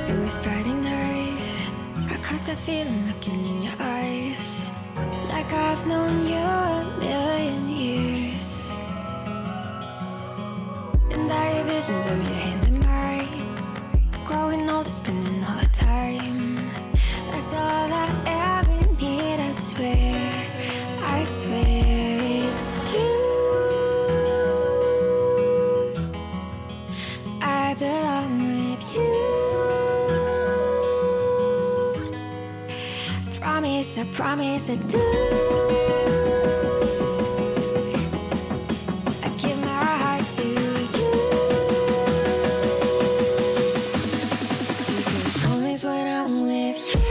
guess it was Friday night. I caught that feeling looking in your eyes, like I've known you a million years. And I hear visions of your hand in mine, growing older, spending all the time. That's all I ever need, I swear. I swear it's true. I belong with you. I promise I do. I give my heart to you, because home is when I'm with you.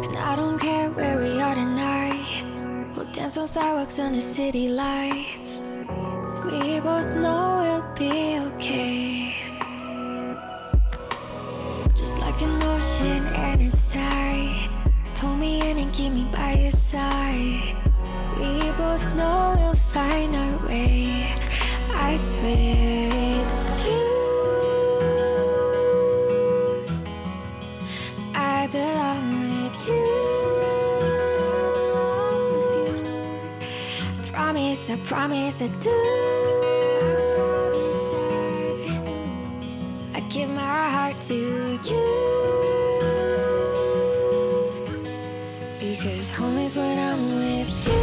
And I don't care where we are tonight, we'll dance on sidewalks under city lights. We both know we'll be okay, just like an ocean and its tide. Pull me in and keep me by your side. We both know we'll find our way. I swear it's true. I belong with you. I promise I do. I give my heart to you, because home is when I'm with you.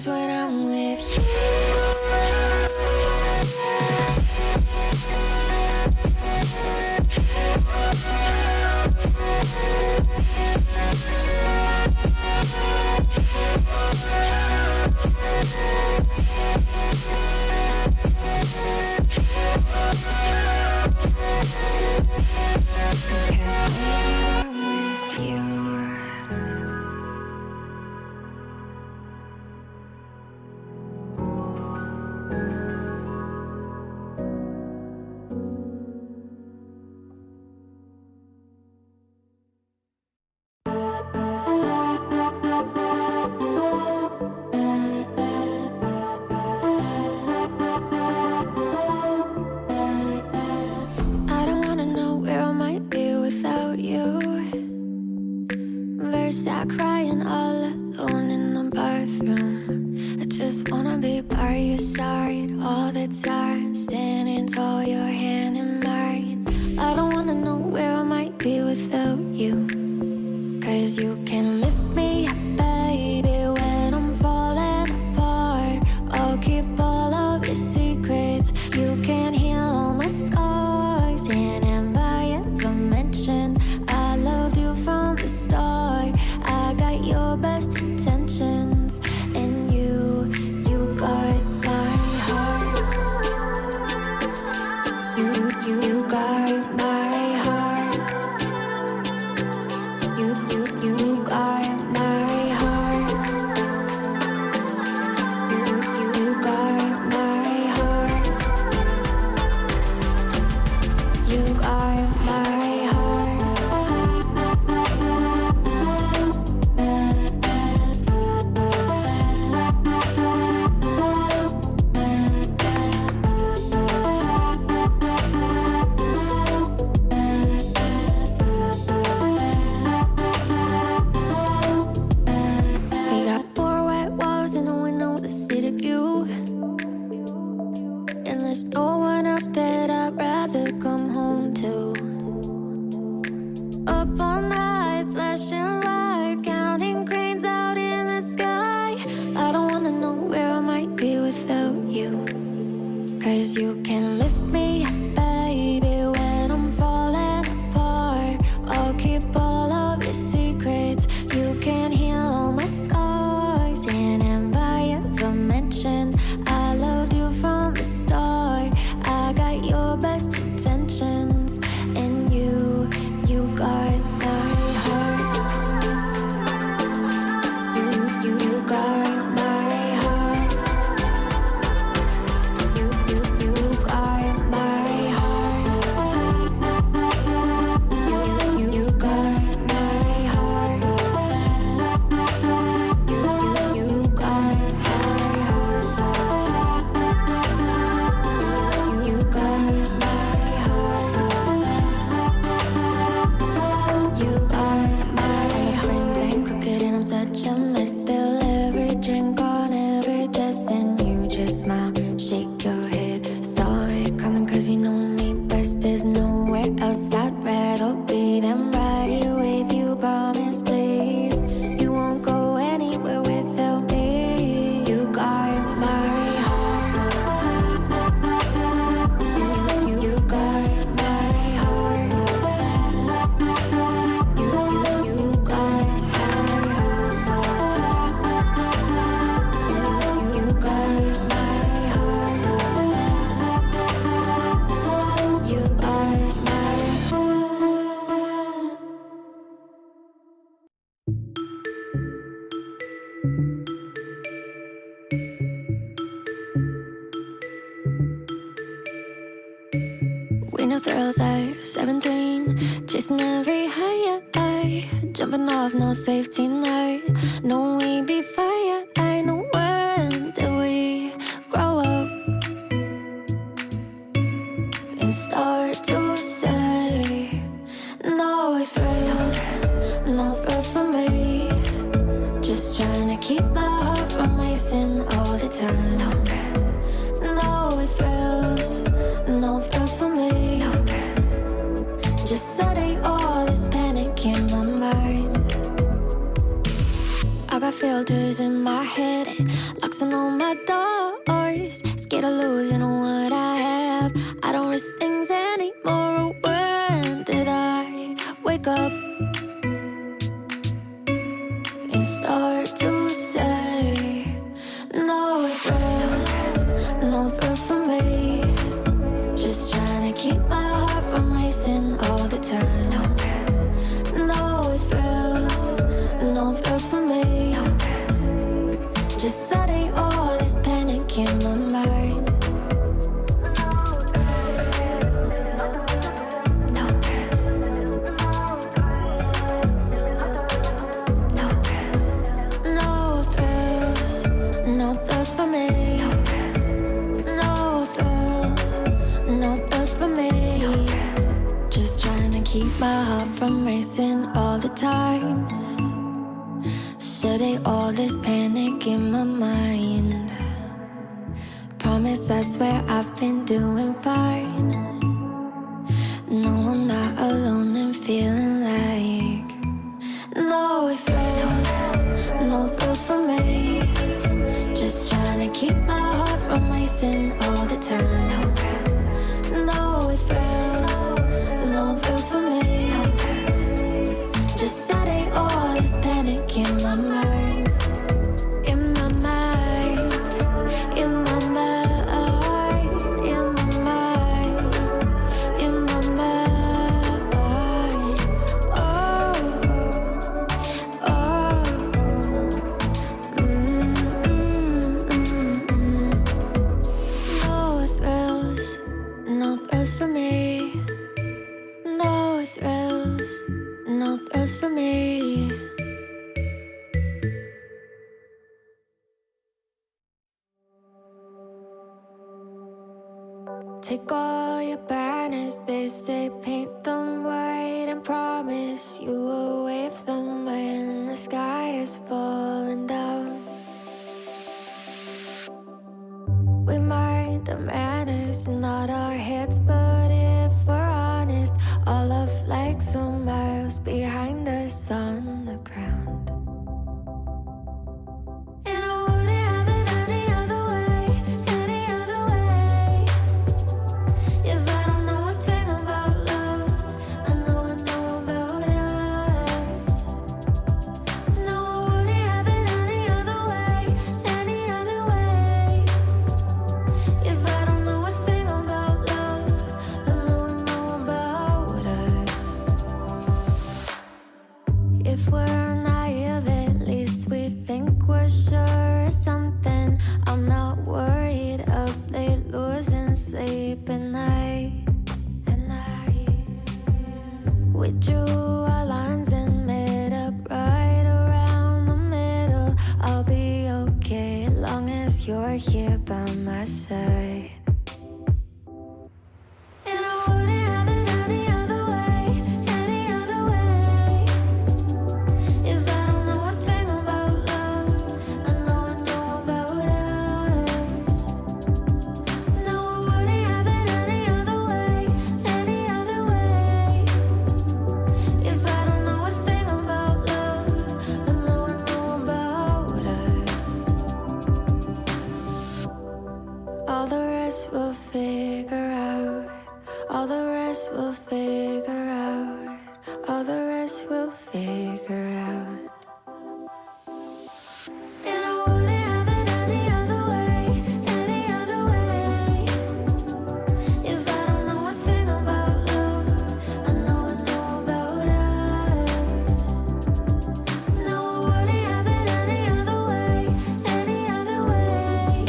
When I'm with you. Sat crying all alone in the bathroom. I just wanna be by your side all the time, standing tall, your hand in mine. I don't wanna know where I might be without you, 'cause you can lift me up, baby, when I'm falling apart. I'll keep all of your secrets. You can heal all my scars, and if I ever mention I loved you from the start, I got your best intentions, and you got my heart. You got my heart. You got my heart. You got my heart. You got my heart. No one else that I'd rather come home to. Up all night, flashing lights, counting cranes out in the sky. I don't wanna know where I might be without you, 'cause you can lift me up, I loved you from the start. I got your best intentions, and you got my heart. You got my heart. You got my heart. You got my heart. You got my heart. You got my heart. You got my friends ain't crooked and I'm such a mess. Spill every drink on every dress and you just smile, shake your head. Saw it coming 'cause you know me best. There's nowhere else I'd rather be than right here with you. Promise, please, you won't go anywhere without me. You got my heart. You got my heart. You got my heart. You got my heart. You got my heart. We know thrills at 17, chasing every high, jumping off, no safety net. No, we be fire. I know when did we grow up and start to say no thrills for me. Just trying to keep my heart from racing all the time. No thrills for me. Just setting all this panic in my mind. I got filters in my head, locks on all my doors. Scared of losing what I have. I don't risk things anymore. When did I wake up and start to say no thrills for me. Just trying to keep my heart from racing all the time. No thrills for me. Just setting all this panic in my mind. No thrills. No thrills for me. No thrills for me. Just trying to keep my heart from racing all the time. Setting all this panic in my mind. Promise, I swear I've been doing fine. No, I'm not alone and feeling like no thrills for me. Just trying to keep my heart from racing all the time. No thrills for me. Just setting all this panic in my mind. In my mind. In my mind. In my mind. In my mind. Oh. No thrills for me. No thrills for me. Take all your banners, they say paint them white and promise you will wave them when the sky is falling down. We mind our manners, not our heads, but if we're honest, all our flags are miles behind us on the ground. And I wouldn't have it any other way, if I don't know a thing about love. I know about us. No, I wouldn't have it any other way, rest we'll figure out. All the rest we'll figure out. All the rest we'll figure out. And I wouldn't have it any other way, any other way. If I don't know a thing about love, I know about us. No, I wouldn't have it any other way, any other way.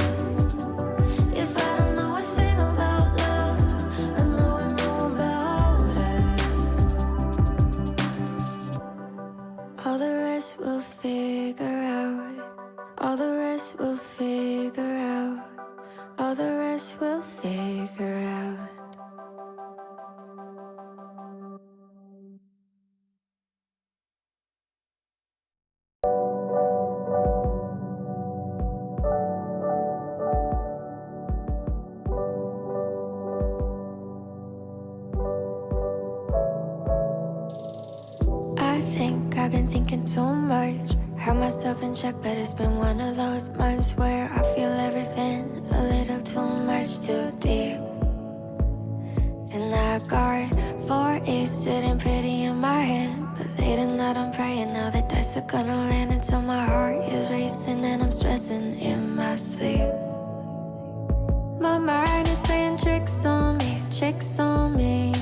If I don't know a thing about love, I know about us. All the rest we'll figure out. All the rest we'll figure out. All the rest we'll figure out. I think I've been thinking too much. Had myself in check, but it's been one of those months where I feel everything a little too much, too deep. And I got 4 A's sitting pretty in my hand, but late at night I'm praying now the dice are gonna land until my heart is racing and I'm stressing in my sleep. My mind is playing tricks on me, tricks on me.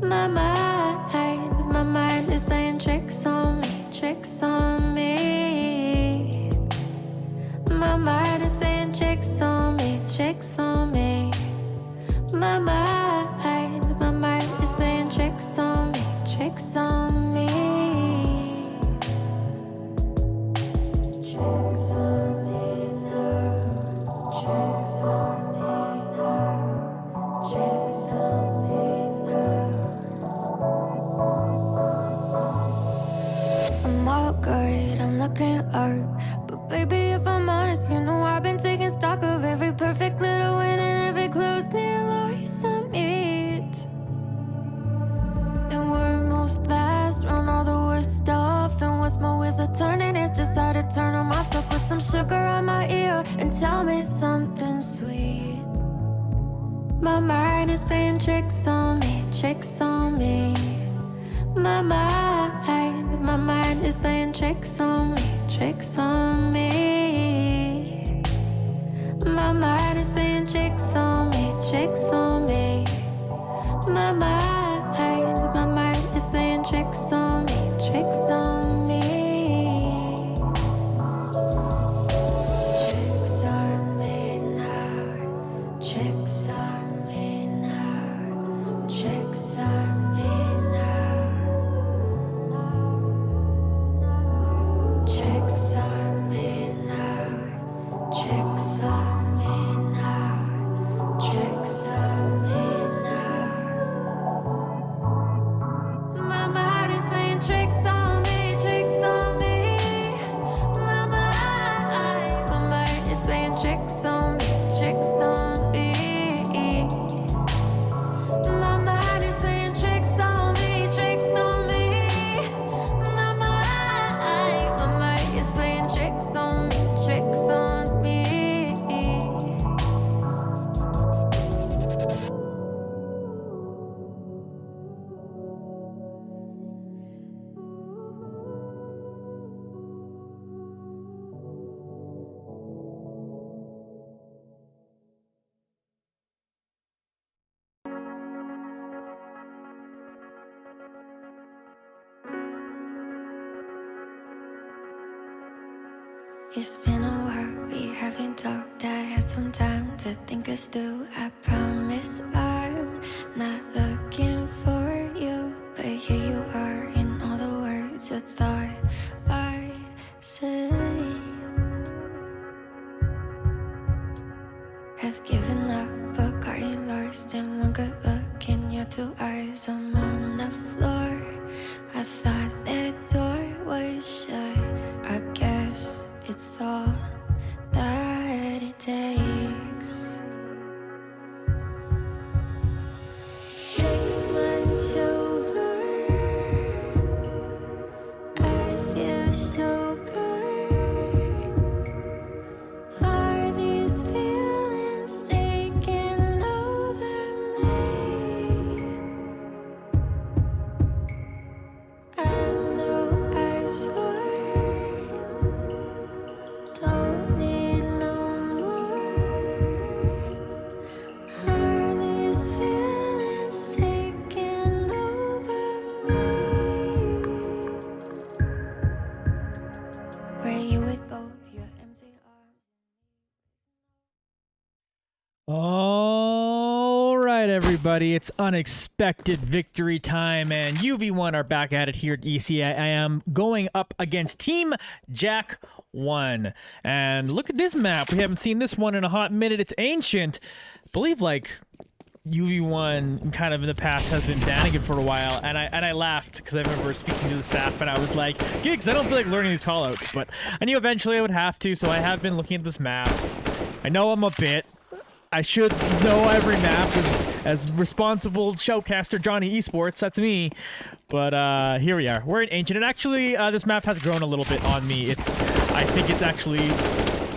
My mind is playing tricks on me, tricks on me. My mind is playing tricks on me, tricks on me. My mind is playing tricks on me, tricks on me. Tricks on me now, tricks on me now, tricks on me now. I'm all good, I'm looking up. But baby, if I'm honest, you know I've been taking stock of every perfect little win and every close near loss I meet. And where it moves fast, run all the worst stuff. And once my wheels are turning, it's just how to turn them off. So put some sugar on my ear and tell me something sweet. My mind is playing tricks on me, tricks on me. My mind is playing tricks on me, tricks on me. My mind is playing tricks on me, tricks on me. My mind is playing tricks on me, tricks on me. Tricks on me now, tricks on me now, tricks on me now. Tricks on me now, tricks on me now, tricks on me now. My mind is playing tricks on me, tricks on me. My mind is playing tricks on me, tricks on me. My mind is playing tricks on me, tricks on me. My mind is playing tricks on me, tricks on me. It's been a while, we haven't talked. I had some time to think us through. I promise I'm not looking for you, but here you are in all the words I thought I'd say. Have given up, but gotten lost in one good look in your 2 eyes. I'm on the floor. I thought that door was shut. I guess it's all that it takes. 6 months over, I feel so good. Are these feelings taking All right, everybody, it's unexpected victory time, and UV1 are back at it here at ESEA. I am going up against Team jack1, and look at this map. We haven't seen this one in a hot minute. It's ancient. I believe, like, UV1 kind of in the past has been banning it for a while, and I laughed because I remember speaking to the staff and I was like, Gigs, I don't feel like learning these callouts, but I knew eventually I would have to, so I have been looking at this map. I know I'm a bit. I should know every map as responsible showcaster jonnyesports. That's me. But here we are. We're in Ancient. And actually, this map has grown a little bit on me. I think it's actually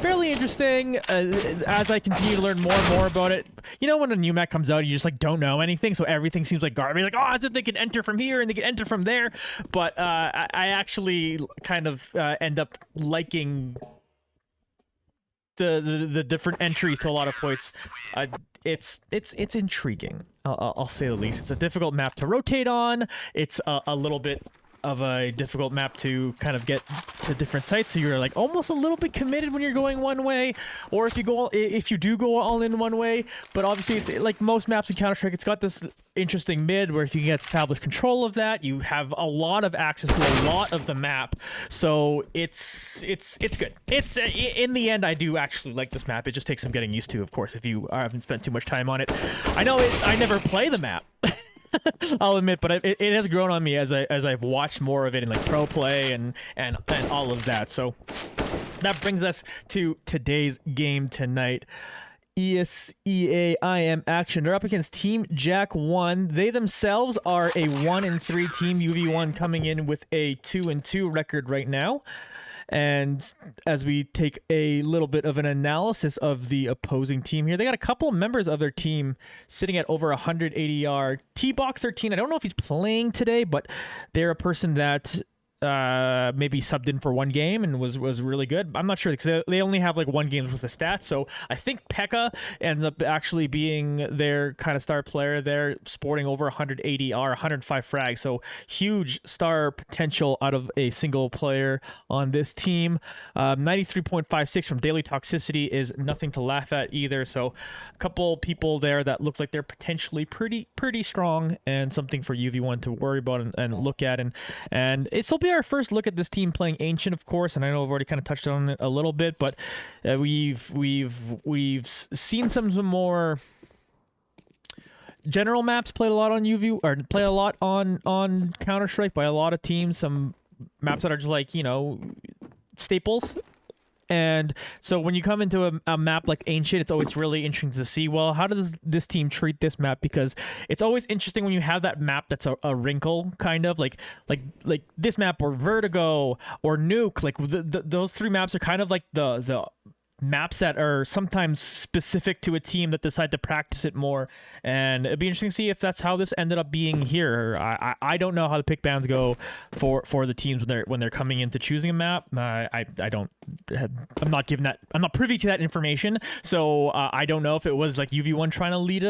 fairly interesting as I continue to learn more and more about it. You know when a new map comes out, you just like don't know anything, so everything seems like garbage. Like, oh, as if they can enter from here and they can enter from there. But I actually kind of end up liking the different entries to a lot of points. It's intriguing. I'll say the least. It's a difficult map to rotate on. It's a little bit of a difficult map to kind of get to different sites, so you're like almost a little bit committed when you're going one way, or if you do go all in one way. But obviously, it's like most maps in Counter-Strike, it's got this interesting mid where if you get established control of that, you have a lot of access to a lot of the map. So it's good. It's in the end, I do actually like this map. It just takes some getting used to, of course, if you haven't spent too much time on it. I know I never play the map. I'll admit, but it has grown on me as I've watched more of it in like pro play and all of that. So that brings us to today's game tonight. ESEA IM action. They're up against Team jack1. They themselves are a 1-3 team. UV1 coming in with a 2-2 record right now. And as we take a little bit of an analysis of the opposing team here, they got a couple of members of their team sitting at over 180 R. T-Box13, I don't know if he's playing today, but they're a person that maybe subbed in for one game and was really good. I'm not sure because they only have like one game with the stats. So I think Pekka ends up actually being their kind of star player there, sporting over 180 R, 105 frags. So huge star potential out of a single player on this team. 93.56 from daily toxicity is nothing to laugh at either. So a couple people there that look like they're potentially pretty strong and something for UV1 to worry about and look at. And it'll be our first look at this team playing Ancient, of course, and I know I've already kind of touched on it a little bit, but we've seen some more general maps played a lot on UV, or play a lot on Counter-Strike by a lot of teams. Some maps that are just like, you know, staples. And so when you come into a map like Ancient, it's always really interesting to see, well, how does this team treat this map? Because it's always interesting when you have that map that's a wrinkle, kind of like this map or Vertigo or Nuke. Like those three maps are kind of like the maps that are sometimes specific to a team that decide to practice it more, and it'd be interesting to see if that's how this ended up being here. I don't know how the pick bans go for the teams when they're coming into choosing a map. I'm not given that. I'm not privy to that information, so I don't know if it was like UV1 trying to lead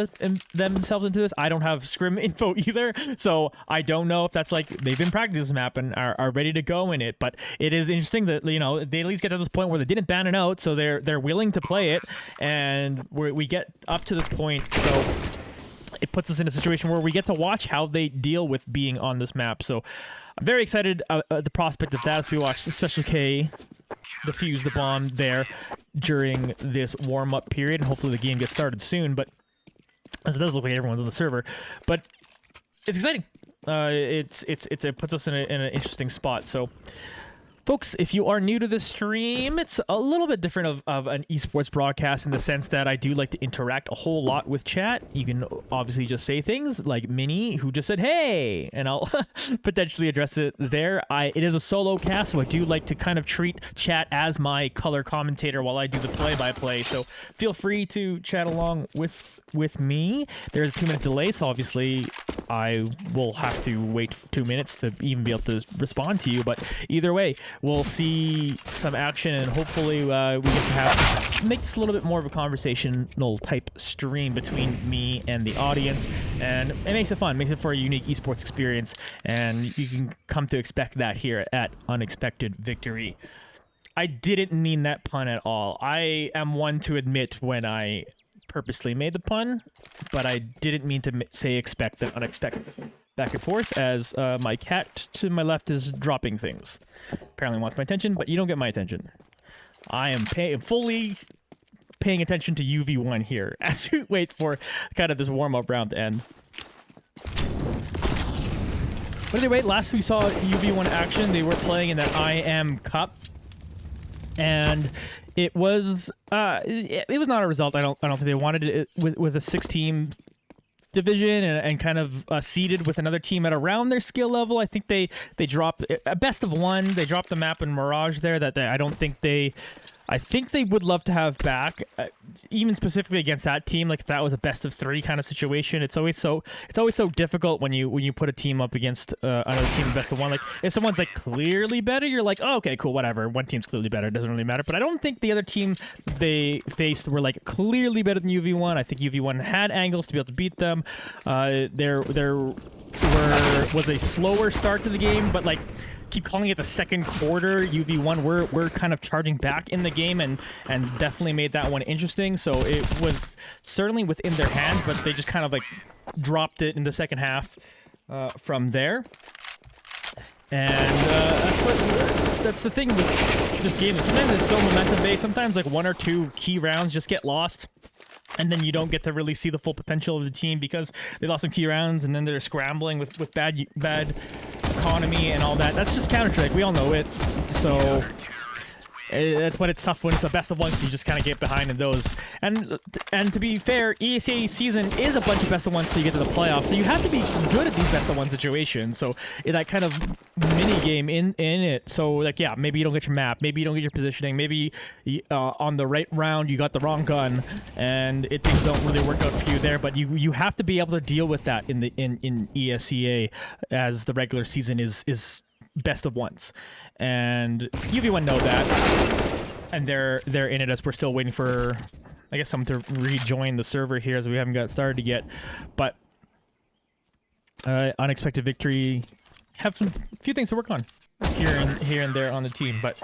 themselves into this. I don't have scrim info either, so I don't know if that's like they've been practicing this map and are ready to go in it. But it is interesting that, you know, they at least get to this point where they didn't ban it out, so they're willing to play it, and we get up to this point, so it puts us in a situation where we get to watch how they deal with being on this map. So I'm very excited at the prospect of that as we watch Special K defuse the bomb there during this warm-up period, and hopefully the game gets started soon. But as it does look like everyone's on the server, but it's exciting. It puts us in an interesting spot. So folks, if you are new to the stream, it's a little bit different of an esports broadcast in the sense that I do like to interact a whole lot with chat. You can obviously just say things like Minnie, who just said, hey, and I'll potentially address it there. It is a solo cast, so I do like to kind of treat chat as my color commentator while I do the play-by-play. So feel free to chat along with me. There's a 2-minute delay, so obviously I will have to wait 2 minutes to even be able to respond to you. But either way, we'll see some action, and hopefully we get to make this a little bit more of a conversational type stream between me and the audience, and it makes it fun, makes it for a unique esports experience, and you can come to expect that here at Unexpected Victory. I didn't mean that pun at all. I am one to admit when I purposely made the pun, but I didn't mean to say expected, unexpected. Back and forth as my cat to my left is dropping things. Apparently wants my attention, but you don't get my attention. I am fully paying attention to UV1 here as we wait for kind of this warm-up round to end. But anyway, last we saw UV1 action, they were playing in that IM Cup, and it was not a result. I don't think they wanted it with a 6-team division and kind of seeded with another team at around their skill level. I think they dropped a best of 1. They dropped the map in Mirage there that I don't think they. I think they would love to have back, even specifically against that team. Like if that was a best of 3 kind of situation, it's always so difficult when you put a team up against another team best of 1. Like if someone's like clearly better, you're like, oh, okay, cool, whatever. One team's clearly better, it doesn't really matter. But I don't think the other team they faced were like clearly better than UV1. I think UV1 had angles to be able to beat them. There was a slower start to the game, but like. Keep calling it the second quarter. UV1 we're kind of charging back in the game and definitely made that one interesting. So it was certainly within their hands, but they just kind of like dropped it in the second half from there. And that's the thing with this game. Sometimes it's so momentum based. Sometimes like 1 or 2 key rounds just get lost. And then you don't get to really see the full potential of the team because they lost some key rounds, and then they're scrambling with bad economy and all that. That's just Counter-Strike. We all know it. So that's when it's tough when it's a best of 1, so you just kind of get behind in those. And to be fair, ESEA season is a bunch of best of 1s so you get to the playoffs. So you have to be good at these best of 1 situations. So that kind of mini game in it. So like yeah, maybe you don't get your map, maybe you don't get your positioning, maybe on the right round you got the wrong gun, and things don't really work out for you there. But you have to be able to deal with that in ESEA as the regular season is best of 1s, and UV1 know that, and they're in it as we're still waiting for, I guess, someone to rejoin the server here as we haven't got started yet. But unexpected victory, have some few things to work on here and there on the team, but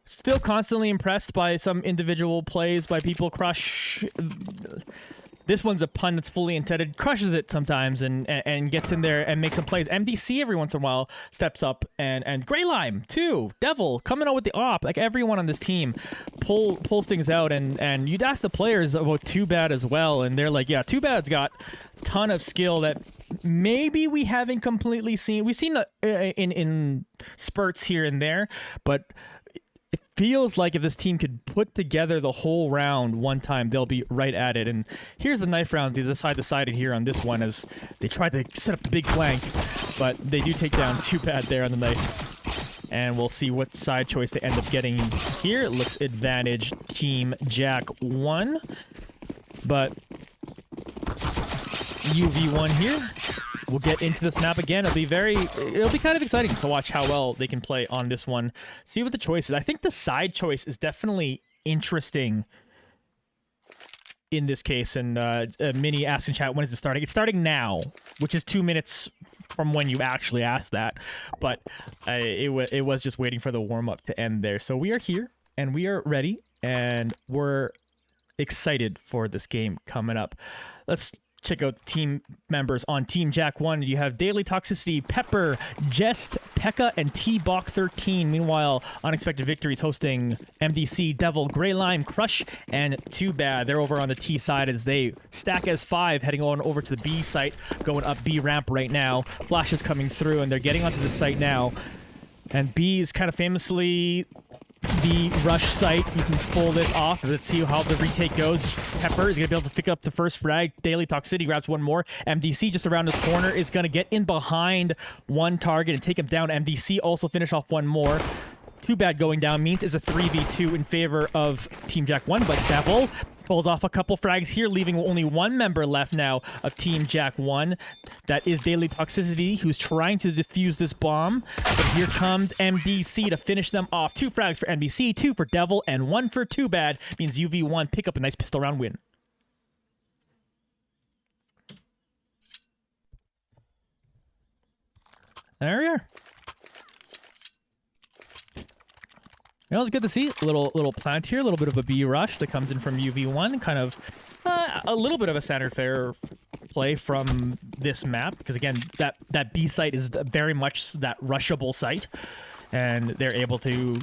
still constantly impressed by some individual plays by people. Crush. This one's a pun that's fully intended. Crushes it sometimes and gets in there and makes some plays. MDC every once in a while steps up, and Grey Lime too. Devil coming out with the op. Like everyone on this team pulls things out, and you'd ask the players about Too Bad as well, and they're like, yeah, Too Bad's got a ton of skill that maybe we haven't completely seen. We've seen in spurts here and there, but it feels like if this team could put together the whole round one time, they'll be right at it. And here's the knife round to the side here on this one as they try to set up the big flank, but they do take down Too Bad there on the knife. And we'll see what side choice they end up getting here. It looks advantage Team jack1, but UV1 here. We'll get into this map again. It'll be kind of exciting to watch how well they can play on this one. See what the choice is. I think the side choice is definitely interesting in this case. And Mini asked in chat, when is it starting? It's starting now, which is 2 minutes from when you actually asked that. But it was just waiting for the warm-up to end there. So we are here, and we are ready, and we're excited for this game coming up. Let's check out the team members on Team jack1. You have Daily Toxicity, Pepper, Jest, Pekka, and T-Bok13. Meanwhile, Unexpected Victories hosting MDC, Devil, Grey Lime, Crush, and Too Bad. They're over on the T side as they stack as 5, heading on over to the B site, going up B ramp right now. Flash is coming through, and they're getting onto the site now. And B is kind of famously the rush site. You can pull this off. Let's see how the retake goes. Pepper is going to be able to pick up the first frag. Daily Toxicity grabs one more. MDC just around his corner is going to get in behind one target and take him down. MDC also finish off one more. Too Bad going down means is a 3v2 in favor of Team jack1, but Devil pulls off a couple frags here, leaving only one member left now of Team jack1. That is Daily Toxicity, who's trying to defuse this bomb. But here comes MDC to finish them off. 2 frags for MDC, 2 for Devil, and 1 for Too Bad. Means UV1 pick up a nice pistol round win. There we are. It was good to see a little plant here, a little bit of a B rush that comes in from UV1, kind of a little bit of a standard fare play from this map, because again, that B site is very much that rushable site, and they're able to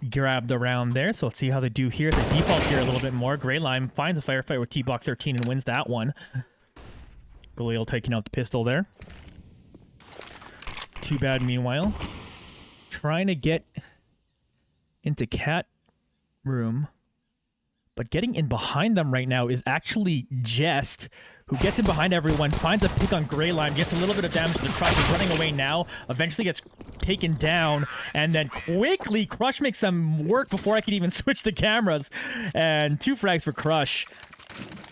grab the round there. So let's see how they do here. They default here a little bit more. Grey Lime finds a firefight with T-Box 13 and wins that one. Galil taking out the pistol there. Too bad, meanwhile. Trying to get into cat room. But getting in behind them right now is actually Jest, who gets in behind everyone, finds a pick on Grey Line, gets a little bit of damage to the Crush, is running away now, eventually gets taken down, and then quickly Crush makes some work before I can even switch the cameras. And 2 frags for Crush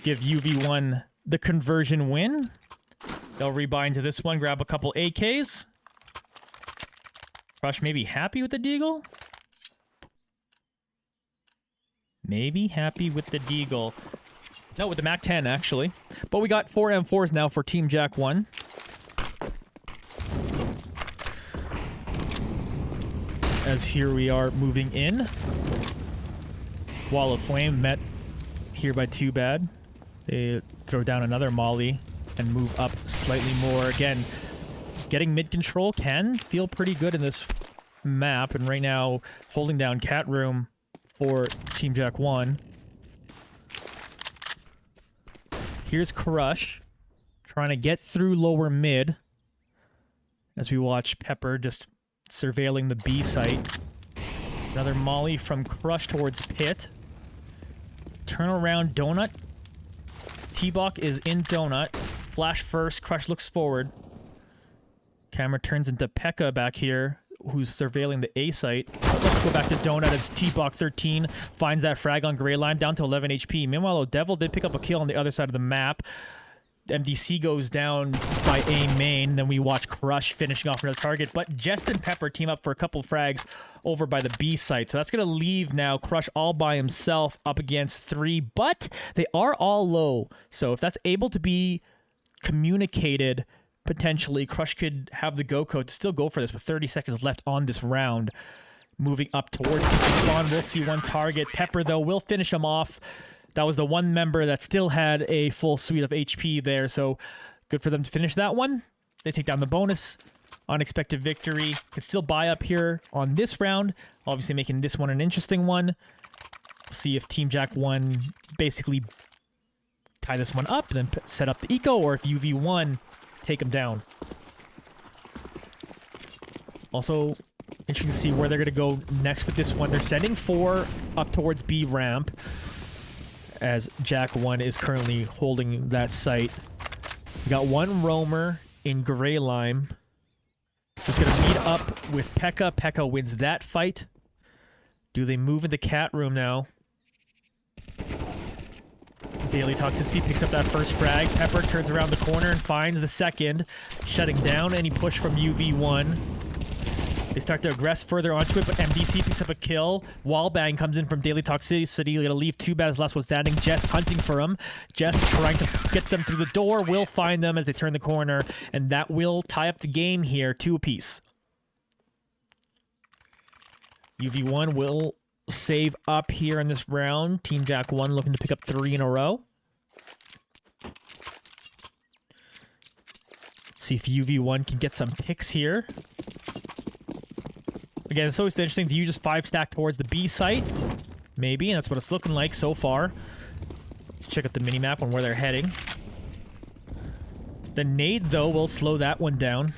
give UV1 the conversion win. They'll rebind to this one, grab a couple AKs. Crush may be happy with the deagle. Maybe happy with the deagle. No, with the MAC-10, actually. But we got 4 M4s now for Team jack1. As here we are moving in. Wall of Flame met here by Too Bad. They throw down another molly and move up slightly more. Again, getting mid control can feel pretty good in this map. And right now, holding down cat room for Team jack1. Here's Crush trying to get through lower mid as we watch Pepper just surveilling the B site. Another molly from Crush towards Pit. Turn around Donut. T-Bok is in Donut. Flash first. Crush looks forward. Camera turns into Pekka back here, who's surveilling the A site. But let's go back to Donut as T-Bok 13 finds that frag on Grey Line down to 11 HP. Meanwhile, Devil did pick up a kill on the other side of the map. MDC goes down by A main. Then we watch Crush finishing off another target. But Jest and Pepper team up for a couple frags over by the B site. So that's going to leave now Crush all by himself up against 3. But they are all low. So if that's able to be communicated, potentially Crush could have the go code to still go for this with 30 seconds left on this round. Moving up towards spawn, we'll see one target. Pepper, though, will finish him off. That was the one member that still had a full suite of HP there, so good for them to finish that one. They take down the bonus. Unexpected victory. Could still buy up here on this round, obviously making this one an interesting one. We'll see if Team jack1 basically tie this one up and then set up the eco, or if UV1 take them down. Also, interesting to see where they're going to go next with this one. They're sending 4 up towards B ramp, as jack1 is currently holding that site. We got one roamer in Grey Lime, who's going to meet up with Pekka. Pekka wins that fight. Do they move into cat room now? Daily Toxicity picks up that first frag. Pepper turns around the corner and finds the second, shutting down any push from UV1. They start to aggress further onto it, but MDC picks up a kill. Wallbang comes in from Daily Toxicity. They're going to leave Too Bad as last one standing. Jess hunting for him. Jess trying to get them through the door. Will find them as they turn the corner, and that will tie up the game here, 2 apiece. UV1 will save up here in this round. Team jack1 looking to pick up 3 in a row. See if UV1 can get some picks here. Again, it's always interesting. Do you just 5-stack towards the B site? Maybe, and that's what it's looking like so far. Let's check out the minimap on where they're heading. The nade, though, will slow that one down.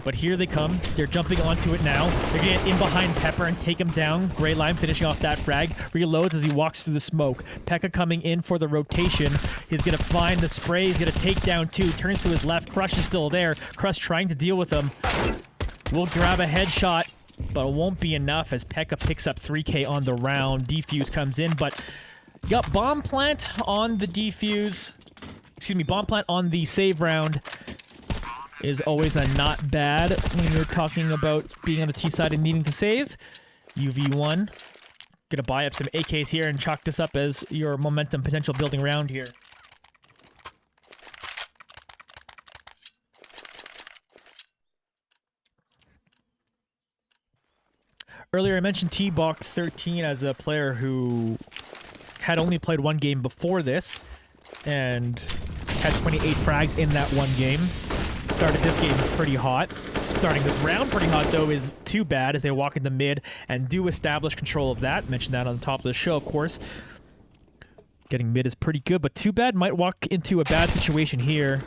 But here they come. They're jumping onto it now. They're going to get in behind Pepper and take him down. Grey Lime finishing off that frag. Reloads as he walks through the smoke. Pekka coming in for the rotation. He's going to find the spray. He's going to take down 2. Turns to his left. Crush is still there. Crush trying to deal with him. Will grab a headshot, but it won't be enough as Pekka picks up 3K on the round. Defuse comes in, but got bomb plant on the defuse. Excuse me, bomb plant on the save round is always a not bad when you're talking about being on the T side and needing to save. UV1 gonna buy up some AKs here and chalk this up as your momentum potential building round here. Earlier I mentioned T-Box 13 as a player who had only played 1 game before this. and had 28 frags in that one game. Started this game pretty hot. Starting this round pretty hot, though, is too bad as they walk into mid and do establish control of that. Mentioned that on the top of the show, of course. Getting mid is pretty good, but too bad. Might walk into a bad situation here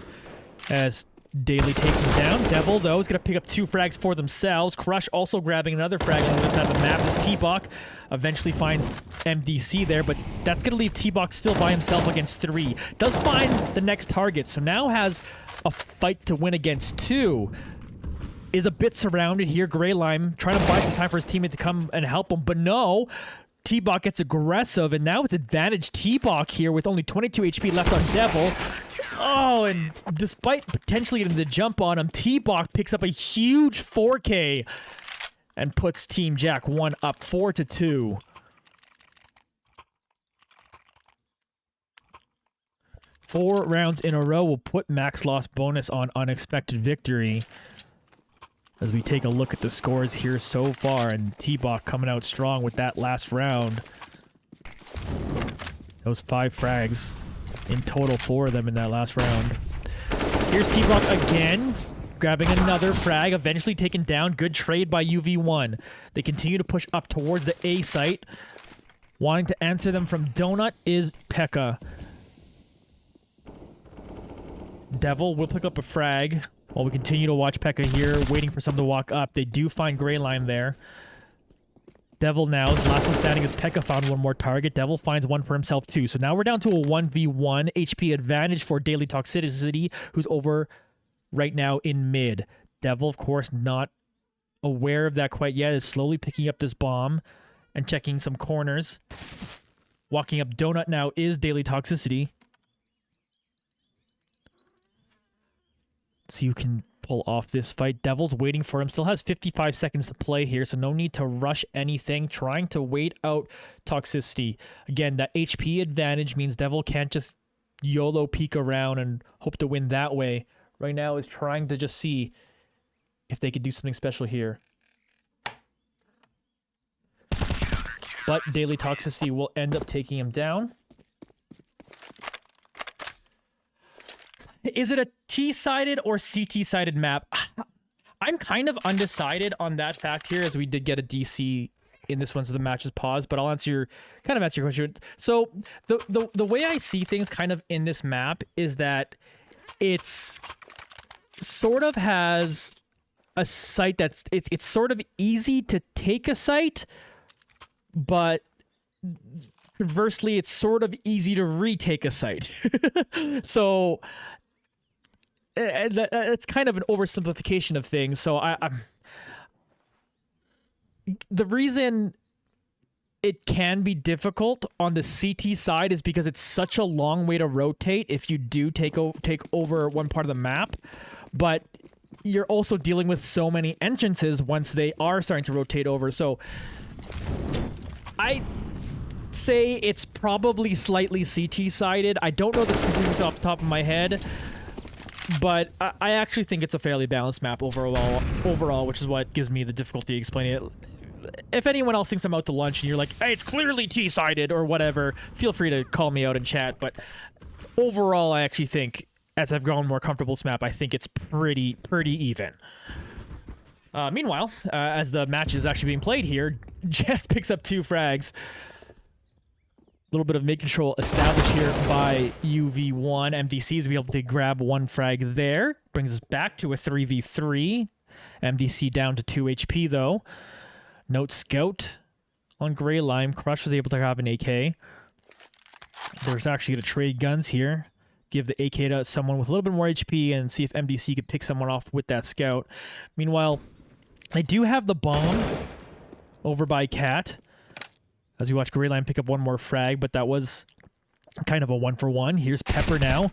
as Daly takes him down. Devil, though, is going to pick up 2 frags for themselves. Crush also grabbing another frag on the other side of the map as T-Bok eventually finds MDC there, but that's going to leave T-Bok still by himself against 3. Does find the next target, so now has a fight to win against 2. Is a bit surrounded here. Grey Lime trying to buy some time for his teammate to come and help him, but no. T-Bok gets aggressive, and now it's advantage T-Bok here with only 22 HP left on Devil. Oh, and despite potentially getting the jump on him, T-Bok picks up a huge 4K and puts Team jack1 up 4-2. Four rounds in a row will put max loss bonus on unexpected victory. As we take a look at the scores here so far, and T-Bok coming out strong with that last round. Those 5 frags. In total, 4 of them in that last round. Here's T-Bok again, grabbing another frag, eventually taken down. Good trade by UV1. They continue to push up towards the A site. Wanting to answer them from Donut is Pekka. Devil will pick up a frag while we continue to watch Pekka here, waiting for someone to walk up. They do find Grey Lime there. Devil now, his last one standing as Pekka found one more target. Devil finds one for himself too. So now we're down to a 1v1 HP advantage for Daily Toxicity, who's over right now in mid. Devil, of course, not aware of that quite yet, is slowly picking up this bomb and checking some corners. Walking up Donut now is Daily Toxicity. So you can pull off this fight. Devil's waiting for him. Still has 55 seconds to play here, so no need to rush anything. Trying to wait out Toxicity. Again, that HP advantage means Devil can't just YOLO peek around and hope to win that way. Right now is trying to just see if they could do something special here. But Daily Toxicity will end up taking him down. Is it a T-sided or CT-sided map? I'm kind of undecided on that fact here, as we did get a DC in this one, so the match is paused, but I'll answer your question. So the way I see things kind of in this map is that it's sort of has a site that's it's sort of easy to take a site, but conversely it's sort of easy to retake a site. So it's kind of an oversimplification of things. So the reason it can be difficult on the CT side is because it's such a long way to rotate if you do take over one part of the map, but you're also dealing with so many entrances once they are starting to rotate over. So I say it's probably slightly CT sided. I don't know the statistics off the top of my head, but I actually think it's a fairly balanced map overall, which is what gives me the difficulty explaining it. If anyone else thinks I'm out to lunch and you're like, hey, it's clearly T-sided or whatever, feel free to call me out in chat. But overall, I actually think, as I've grown more comfortable with this map, I think it's pretty even. Meanwhile, as the match is actually being played here, Jess picks up 2 frags. Little bit of mid-control established here by UV1. MDC is able to grab 1 frag there. Brings us back to a 3v3. MDC down to 2 HP, though. Note Scout on Grey Lime. Crush was able to have an AK. There's actually going to trade guns here. Give the AK to someone with a little bit more HP and see if MDC could pick someone off with that Scout. Meanwhile, they do have the bomb over by Cat. As we watch Grey Lime pick up 1 more frag, but that was kind of a 1-for-1. Here's Pepper now.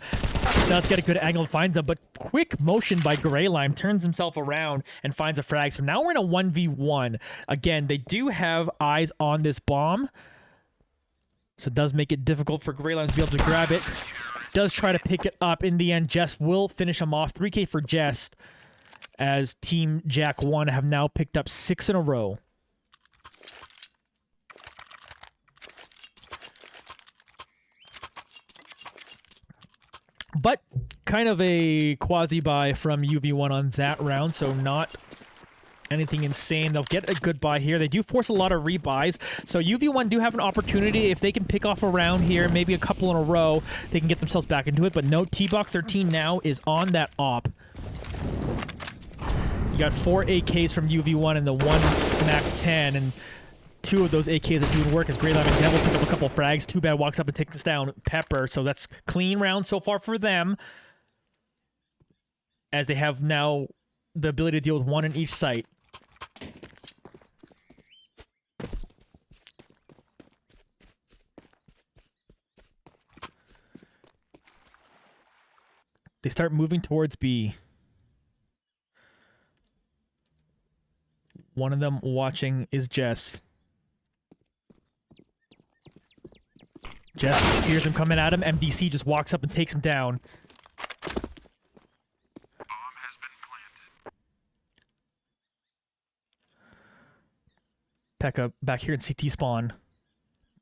Does get a good angle and finds him, but quick motion by Grey Lime turns himself around and finds a frag. So now we're in a 1v1. Again, they do have eyes on this bomb, so it does make it difficult for Grey Lime to be able to grab it. Does try to pick it up. In the end, Jess will finish him off. 3K for Jess, as Team jack1 have now picked up 6 in a row. But kind of a quasi-buy from UV1 on that round, so not anything insane. They'll get a good buy here. They do force a lot of rebuys, so UV1 do have an opportunity. If they can pick off a round here, maybe a couple in a row, they can get themselves back into it. But no, T-Box 13 now is on that op. You got 4 AKs from UV1 and the 1 Mac 10, and 2 of those AKs are doing work as Greyline and Devil pick up a couple of frags. Too Bad walks up and takes down Pepper, so that's clean round so far for them, as they have now the ability to deal with 1 in each site. They start moving towards B. One of them watching is Jess. Jess hears him coming at him. MDC just walks up and takes him down. Bomb has been planted. Pekka back here in CT spawn.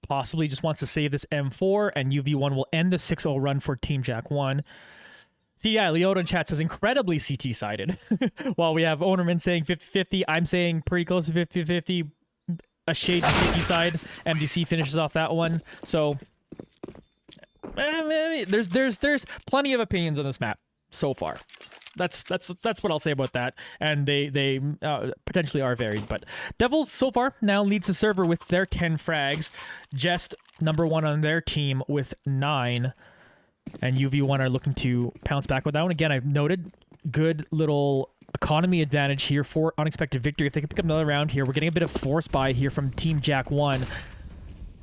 Possibly just wants to save this M4, and UV1 will end the 6-0 run for Team jack1. See, yeah, Leota in chat says incredibly CT-sided. While we have Ownerman saying 50-50, I'm saying pretty close to 50-50. A shade to CT side. MDC finishes off that one. So, there's plenty of opinions on this map so far. That's what I'll say about that. And they potentially are varied. But Devils so far now leads the server with their 10 frags. Jest #1 on their team with 9. And UV1 are looking to pounce back with that one. Again, I've noted good little economy advantage here for unexpected victory. If they can pick up another round here, we're getting a bit of force buy here from Team jack1.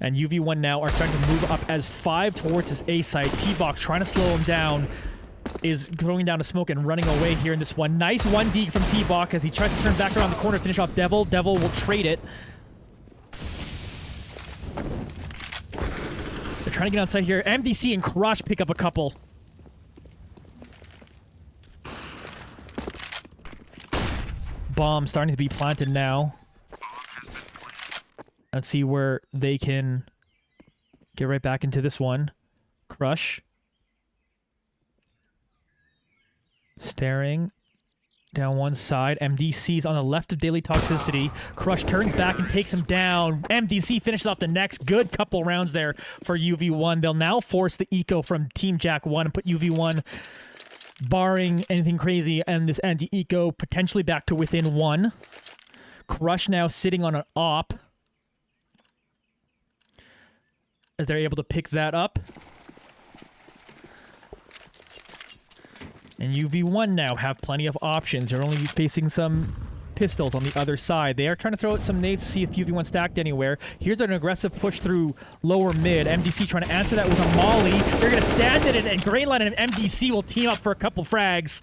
And UV1 now are starting to move up as 5 towards his A side. T-Box trying to slow him down, is throwing down a smoke and running away here in this one. Nice 1D from T-Box as he tries to turn back around the corner to finish off Devil. Devil will trade it. They're trying to get outside here. MDC and Crush pick up a couple. Bomb starting to be planted now. Let's see where they can get right back into this one. Crush. Staring down one side. MDC's on the left of Daily Toxicity. Crush turns back and takes him down. MDC finishes off the next. Good couple rounds there for UV1. They'll now force the eco from Team jack1 and put UV1, barring anything crazy, and this anti-eco potentially back to within 1. Crush now sitting on an op, as they're able to pick that up. And UV1 now have plenty of options. They're only facing some pistols on the other side. They are trying to throw out some nades to see if UV1 stacked anywhere. Here's an aggressive push through lower mid. MDC trying to answer that with a molly. They're going to stand in it, and Greyline and MDC will team up for a couple frags.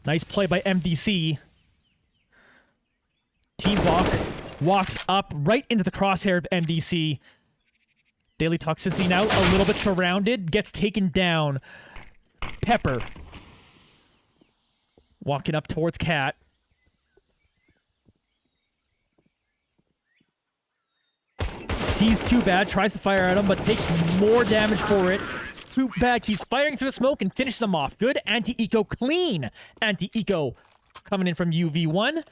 Nice play by MDC. T-Walk walks up right into the crosshair of MDC. Daily Toxicity now a little bit surrounded. Gets taken down. Pepper walking up towards Cat. Sees Too Bad, tries to fire at him, but takes more damage for it. Too Bad keeps firing through the smoke and finishes them off. Good anti-eco, clean anti-eco coming in from UV1.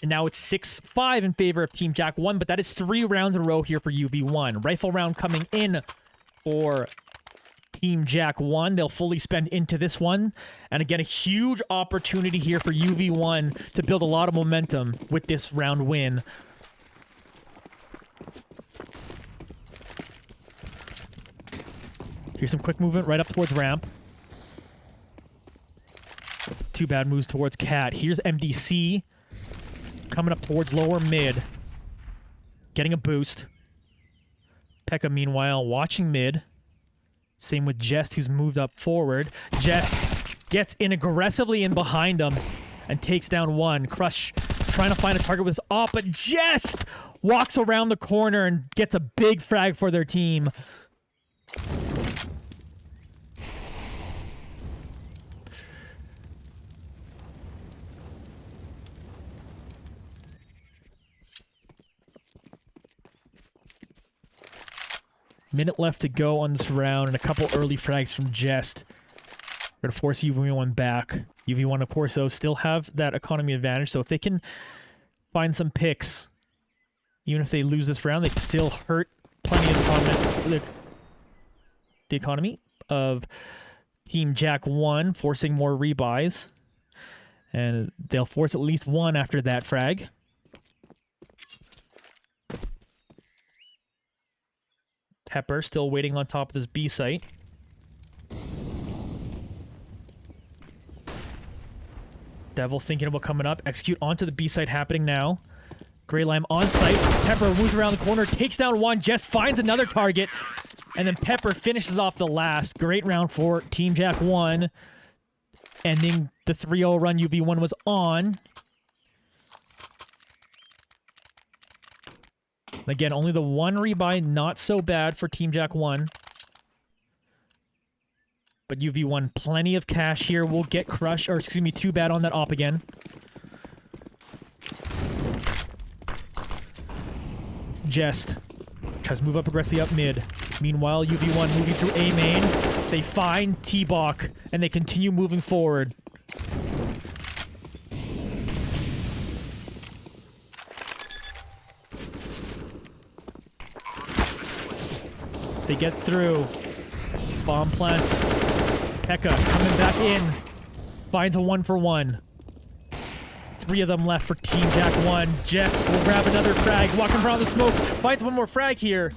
And now it's 6-5 in favor of Team jack1, but that is 3 rounds in a row here for UV1. Rifle round coming in for Team jack1. They'll fully spend into this one. And again, a huge opportunity here for UV1 to build a lot of momentum with this round win. Here's some quick movement right up towards ramp. Too Bad moves towards Cat. Here's MDC coming up towards lower mid. Getting a boost. Pekka, meanwhile, watching mid. Same with Jest, who's moved up forward. Jest gets in aggressively in behind him and takes down one. Crush trying to find a target with his op, but Jest walks around the corner and gets a big frag for their team. Minute left to go on this round, and a couple early frags from Jest. We're gonna force UV1 back. UV1, of course, though, still have that economy advantage. So if they can find some picks, even if they lose this round, they can still hurt plenty of the economy of Team jack1, forcing more rebuys. And they'll force at least one after that frag. Pepper still waiting on top of this B site. Devil thinking about coming up. Execute onto the B site happening now. Grey Lime on site. Pepper moves around the corner, takes down one, just finds another target. And then Pepper finishes off the last. Great round for Team jack1. Ending the 3-0 run UV1 was on. Again, only the one rebuy, not so bad for Team jack1. But UV1, plenty of cash here. Will get crushed, or excuse me, too bad on that op again. Jest tries to move up aggressively up mid. Meanwhile, UV1 moving through A main. They find T-Bok, and they continue moving forward. They get through. Bomb plants. Pekka coming back in. Finds a 1-for-1. 3 of them left for Team jack1. Jess will grab another frag. Walking around the smoke. Finds one more frag here.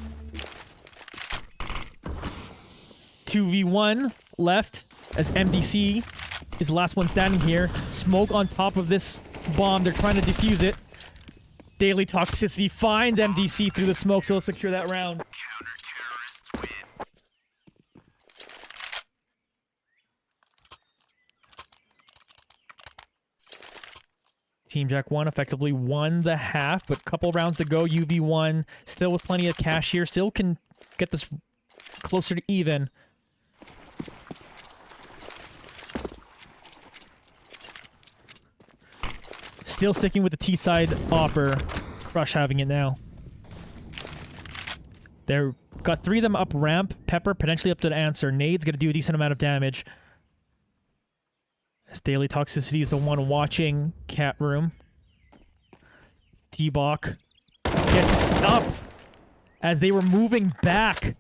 2v1 left as MDC is the last one standing here. Smoke on top of this bomb. They're trying to defuse it. Daily Toxicity finds MDC through the smoke, so they'll secure that round. Team jack1 effectively won the half, but a couple rounds to go. UV1 still with plenty of cash here. Still can get this closer to even. Still sticking with the T-side Opper. Crush having it now. They're got 3 of them up ramp. Pepper potentially up to the answer. Nade's going to do a decent amount of damage. As Daily Toxicity is the one watching Cat Room. T-Bok gets up as they were moving back.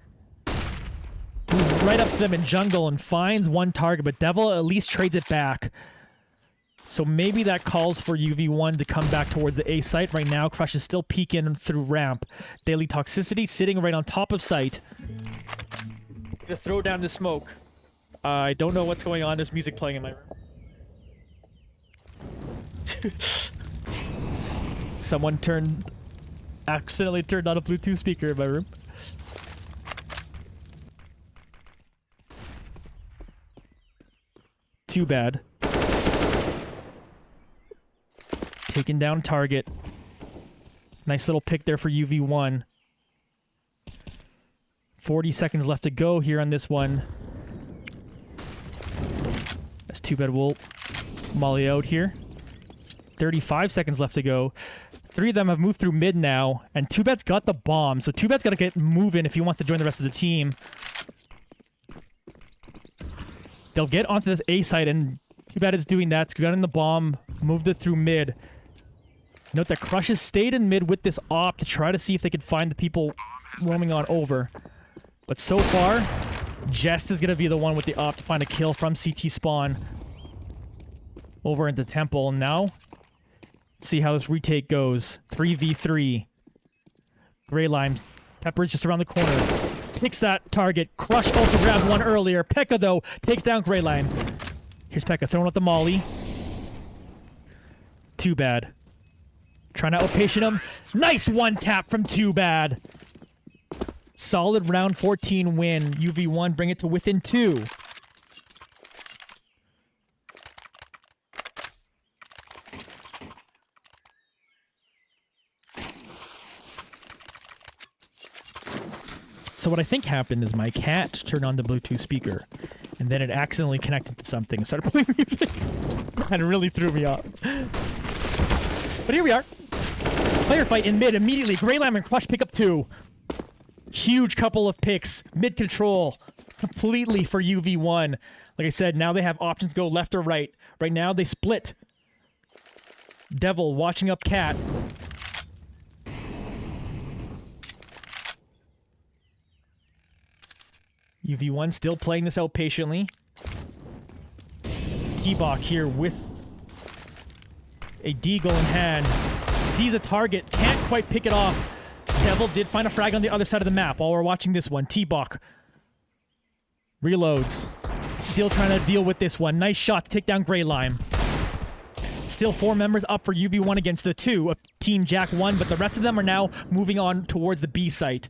Moves right up to them in jungle and finds one target, but Devil at least trades it back. So maybe that calls for UV1 to come back towards the A site. Right now, Crush is still peeking through ramp. Daily Toxicity sitting right on top of site. Gonna throw down the smoke. I don't know what's going on. There's music playing in my room. Someone accidentally turned on a Bluetooth speaker in my room. Too bad. Taking down target. Nice little pick there for UV1. 40 seconds left to go here on this one. That's too bad. We'll molly out here. 35 seconds left to go. 3 of them have moved through mid now, and 2Bad's got the bomb, so 2Bad's got to get moving if he wants to join the rest of the team. They'll get onto this A site, and 2Bad is doing that. It's gotten the bomb, moved it through mid. Note that Crush has stayed in mid with this op to try to see if they could find the people roaming on over. But so far, Jest is going to be the one with the op to find a kill from CT spawn over into Temple. And now, let's see how this retake goes. 3v3. Grey Lime. Pepper's just around the corner. Picks that target. Crush also grabbed one earlier. Pekka, though, takes down Grey Lime. Here's Pekka throwing out the molly. Too bad. Trying to outpatient him. Nice one tap from Too Bad. Solid round 14 win. UV1 bring it to within 2. So what I think happened is my cat turned on the Bluetooth speaker, and then it accidentally connected to something and started playing music. And it really threw me off. But here we are. Player fight in mid immediately. Grey Lime and Crush pick up 2. Huge couple of picks. Mid control completely for UV1. Like I said, now they have options to go left or right. Right now, they split. Devil watching up Cat. UV1 still playing this out patiently. T-Bach here with a deagle in hand. Sees a target, can't quite pick it off. Devil did find a frag on the other side of the map while we're watching this one. T-Bach reloads. Still trying to deal with this one. Nice shot to take down Grey Lime. Still 4 members up for UV1 against the 2 of Team jack1, but the rest of them are now moving on towards the B site.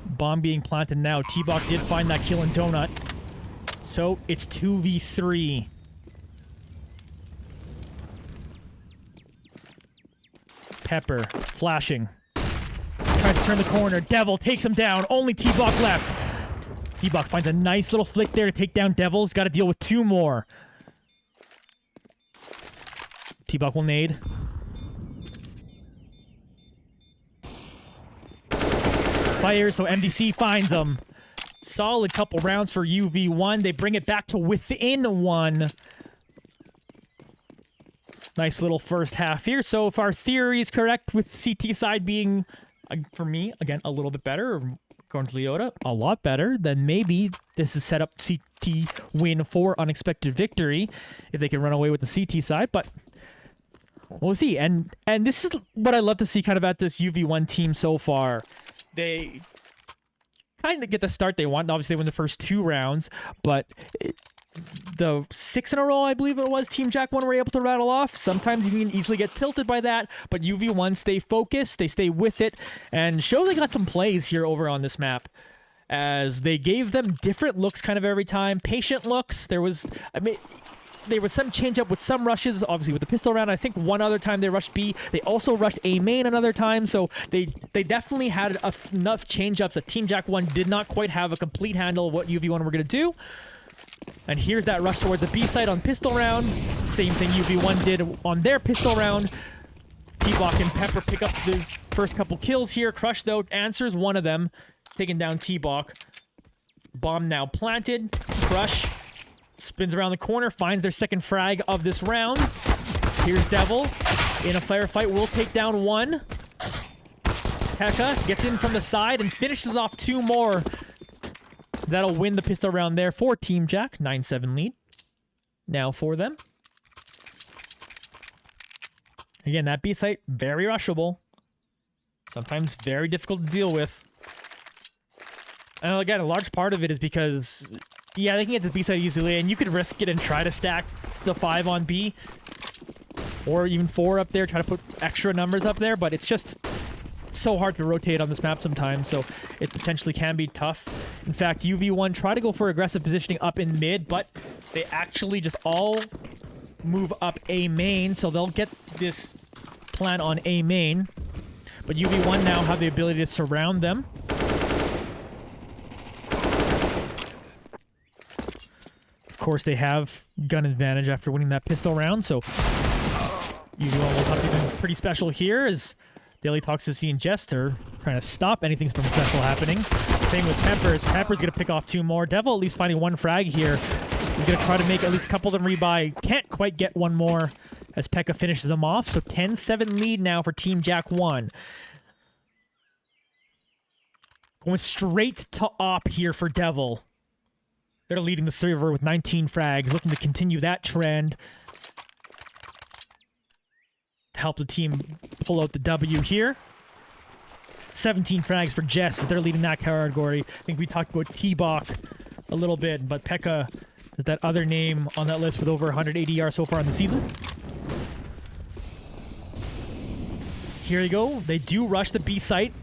Bomb being planted now. T-Bach did find that kill in Donut. So it's 2v3. Pepper flashing. Tries to turn the corner. Devil takes him down. Only T-Bach left. T-Bach finds a nice little flick there to take down Devils. Got to deal with 2 more. T-Bach will nade. Fires, so MDC finds him. Solid couple rounds for UV1. They bring it back to within 1. Nice little first half here. So if our theory is correct with CT side being, for me, again, a little bit better, according to Leota, a lot better, then maybe this is set up CT win for unexpected victory if they can run away with the CT side, but we'll see. And this is what I love to see kind of at this UV1 team so far. They kind of get the start they want. Obviously, they win the first 2 rounds, but the 6 in a row, I believe it was, Team jack1 were able to rattle off. Sometimes you can easily get tilted by that, but UV1 stay focused, they stay with it, and show they got some plays here over on this map. As they gave them different looks kind of every time. Patient looks. There was some change up with some rushes, obviously with the pistol round. I think one other time they rushed B. They also rushed A main another time, so they definitely had enough change ups that Team jack1 did not quite have a complete handle of what UV1 were going to do. And here's that rush towards the B site on pistol round. Same thing UV1 did on their pistol round. T-Bach and Pepper pick up the first couple kills here. Crush, though, answers one of them, taking down T-Bach. Bomb now planted. Crush spins around the corner, finds their second frag of this round. Here's Devil in a firefight, will take down 1. Pekka gets in from the side and finishes off 2 more. That'll win the pistol round there for Team Jack. 9-7 lead now for them. Again, that B site, very rushable. Sometimes very difficult to deal with. And again, a large part of it is because, yeah, they can get to the B site easily, and you could risk it and try to stack the 5 on B. Or even 4 up there, try to put extra numbers up there, but it's just so hard to rotate on this map sometimes, so it potentially can be tough. In fact, UV1 try to go for aggressive positioning up in mid, but they actually just all move up A main, so they'll get this plan on A main. But UV1 now have the ability to surround them. Of course, they have gun advantage after winning that pistol round, so UV1 will have something pretty special here as Daily Toxicity and Jester trying to stop anything from special happening. Same with Peppers. Pepper's going to pick off 2 more. Devil at least finding 1 frag here. He's going to try to make at least a couple of them rebuy. Can't quite get 1 more as Pekka finishes them off. So 10-7 lead now for Team jack1. Going straight to op here for Devil. They're leading the server with 19 frags, looking to continue that trend to help the team pull out the W here. 17 frags for Jess as they're leading that category. I think we talked about T-Bach a little bit, but Pekka is that other name on that list with over 100 ADR so far in the season. Here you go. They do rush the B site.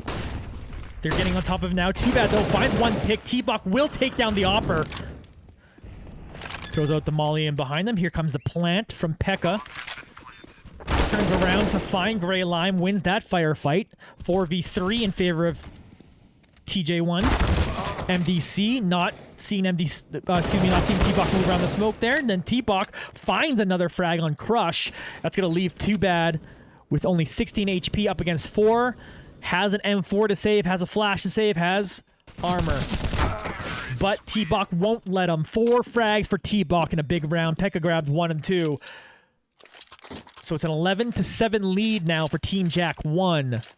They're getting on top of it now. Too bad, though. Finds 1 pick. T-Bach will take down the Opper. Throws out the Molly in behind them. Here comes the plant from Pekka. Turns around to find Grey Lime. Wins that firefight. 4v3 in favor of TJ1. MDC not seeing not seeing T-Bach move around the smoke there. And then T-Bach finds another frag on Crush. That's going to leave Too Bad with only 16 HP up against 4. Has an M4 to save, has a flash to save, has armor. But T-Bok won't let him. 4 frags for T-Bok in a big round. Pekka grabs 1 and 2. So it's an 11-7 lead now for Team jack1.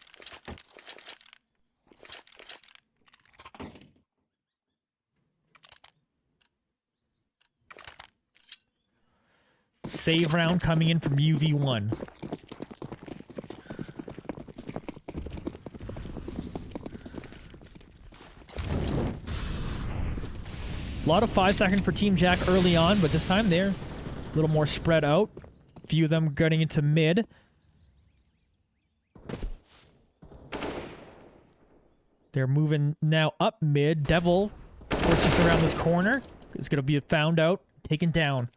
Save round coming in from UV1. A lot of 5-second for Team Jack early on, but this time they're a little more spread out. A few of them getting into mid. They're moving now up mid. Devil forces around this corner. Is going to be found out, taken down.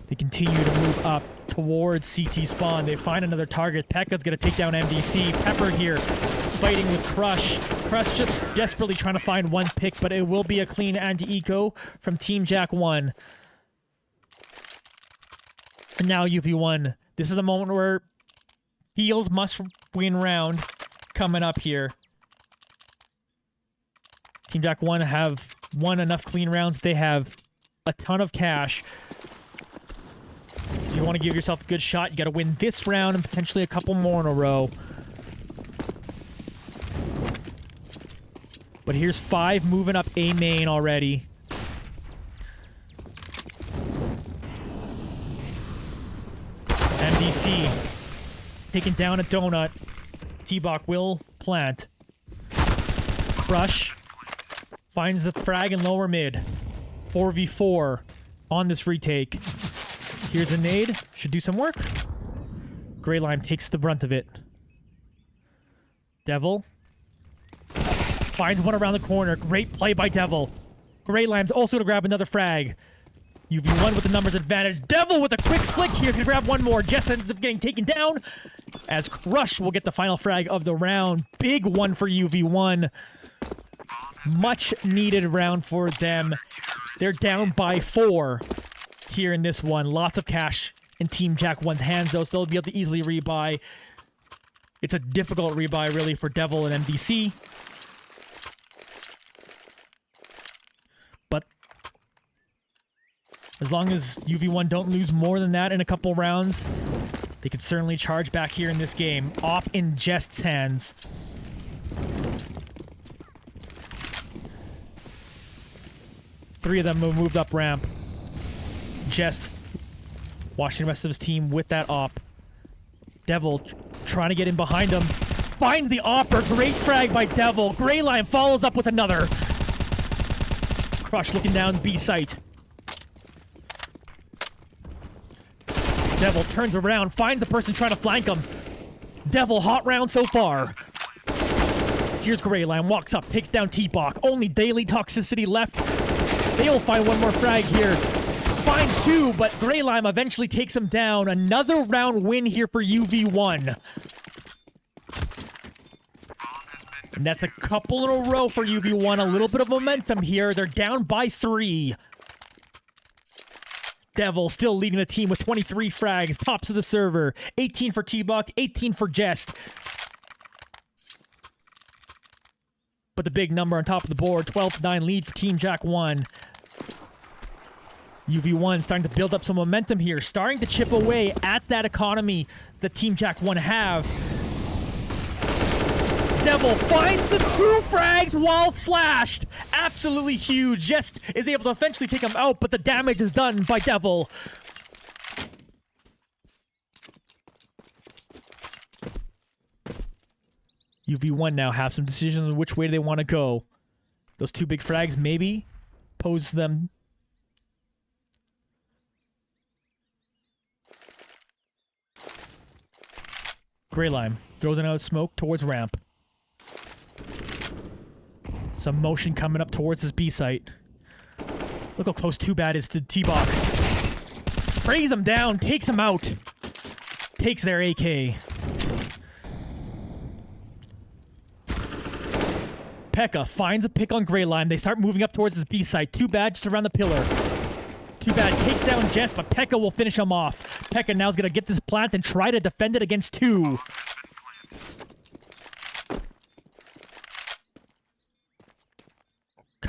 They continue to move up towards CT spawn. They find another target. Pekka's going to take down MDC. Pepper here fighting with Crush. Crush just desperately trying to find one pick, but it will be a clean anti-eco from Team jack1. And now UV1. This is a moment where Heels must win round coming up here. Team jack1 have won enough clean rounds. They have a ton of cash. So you want to give yourself a good shot. You got to win this round and potentially a couple more in a row. But here's 5 moving up A main already. MDC taking down a donut. T-Bok will plant. Crush finds the frag in lower mid. 4v4 on this retake. Here's a nade. Should do some work. Grey Lime takes the brunt of it. Devil finds one around the corner. Great play by Devil. Grey Lime's also to grab another frag. UV1 with the numbers advantage. Devil with a quick flick here. Can grab one more. Jess ends up getting taken down as Crush will get the final frag of the round. Big one for UV1. Much needed round for them. They're down by 4 here in this one. Lots of cash in Team jack1's hands, though, so they'll be able to easily rebuy. It's a difficult rebuy, really, for Devil and MDC. But as long as UV1 don't lose more than that in a couple rounds, they could certainly charge back here in this game. Off in Jest's hands. Three of them have moved up ramp. Jest watching the rest of his team with that op. Devil trying to get in behind him. Finds the opper. Great frag by Devil. Grey Lime follows up with another. Crush looking down B site. Devil turns around, finds the person trying to flank him. Devil, hot round so far. Here's Grey Lime, walks up, takes down T-Bok. Only daily toxicity left. They'll find one more frag here. Finds 2, but Grey Lime eventually takes him down. Another round win here for UV1. And that's a couple in a row for UV1. A little bit of momentum here. They're down by 3. Devil still leading the team with 23 frags. Tops of the server. 18 for T-Bok, 18 for Jest. But the big number on top of the board, 12-9 lead for Team jack1. UV1 starting to build up some momentum here, starting to chip away at that economy that Team jack1 have. Devil finds the 2 frags while flashed. Absolutely huge. Jest is able to eventually take him out, but the damage is done by Devil. UV1 now have some decisions on which way they want to go. Those 2 big frags maybe pose them. Grey Lime throws another smoke towards ramp. Some motion coming up towards his B site. Look how close Too Bad is to T-Bok. Sprays him down, takes him out. Takes their AK. Pekka finds a pick on Grey Lime. They start moving up towards his B site. Too Bad just around the pillar. Too Bad takes down Jess, but Pekka will finish him off. Pekka now is going to get this plant and try to defend it against 2.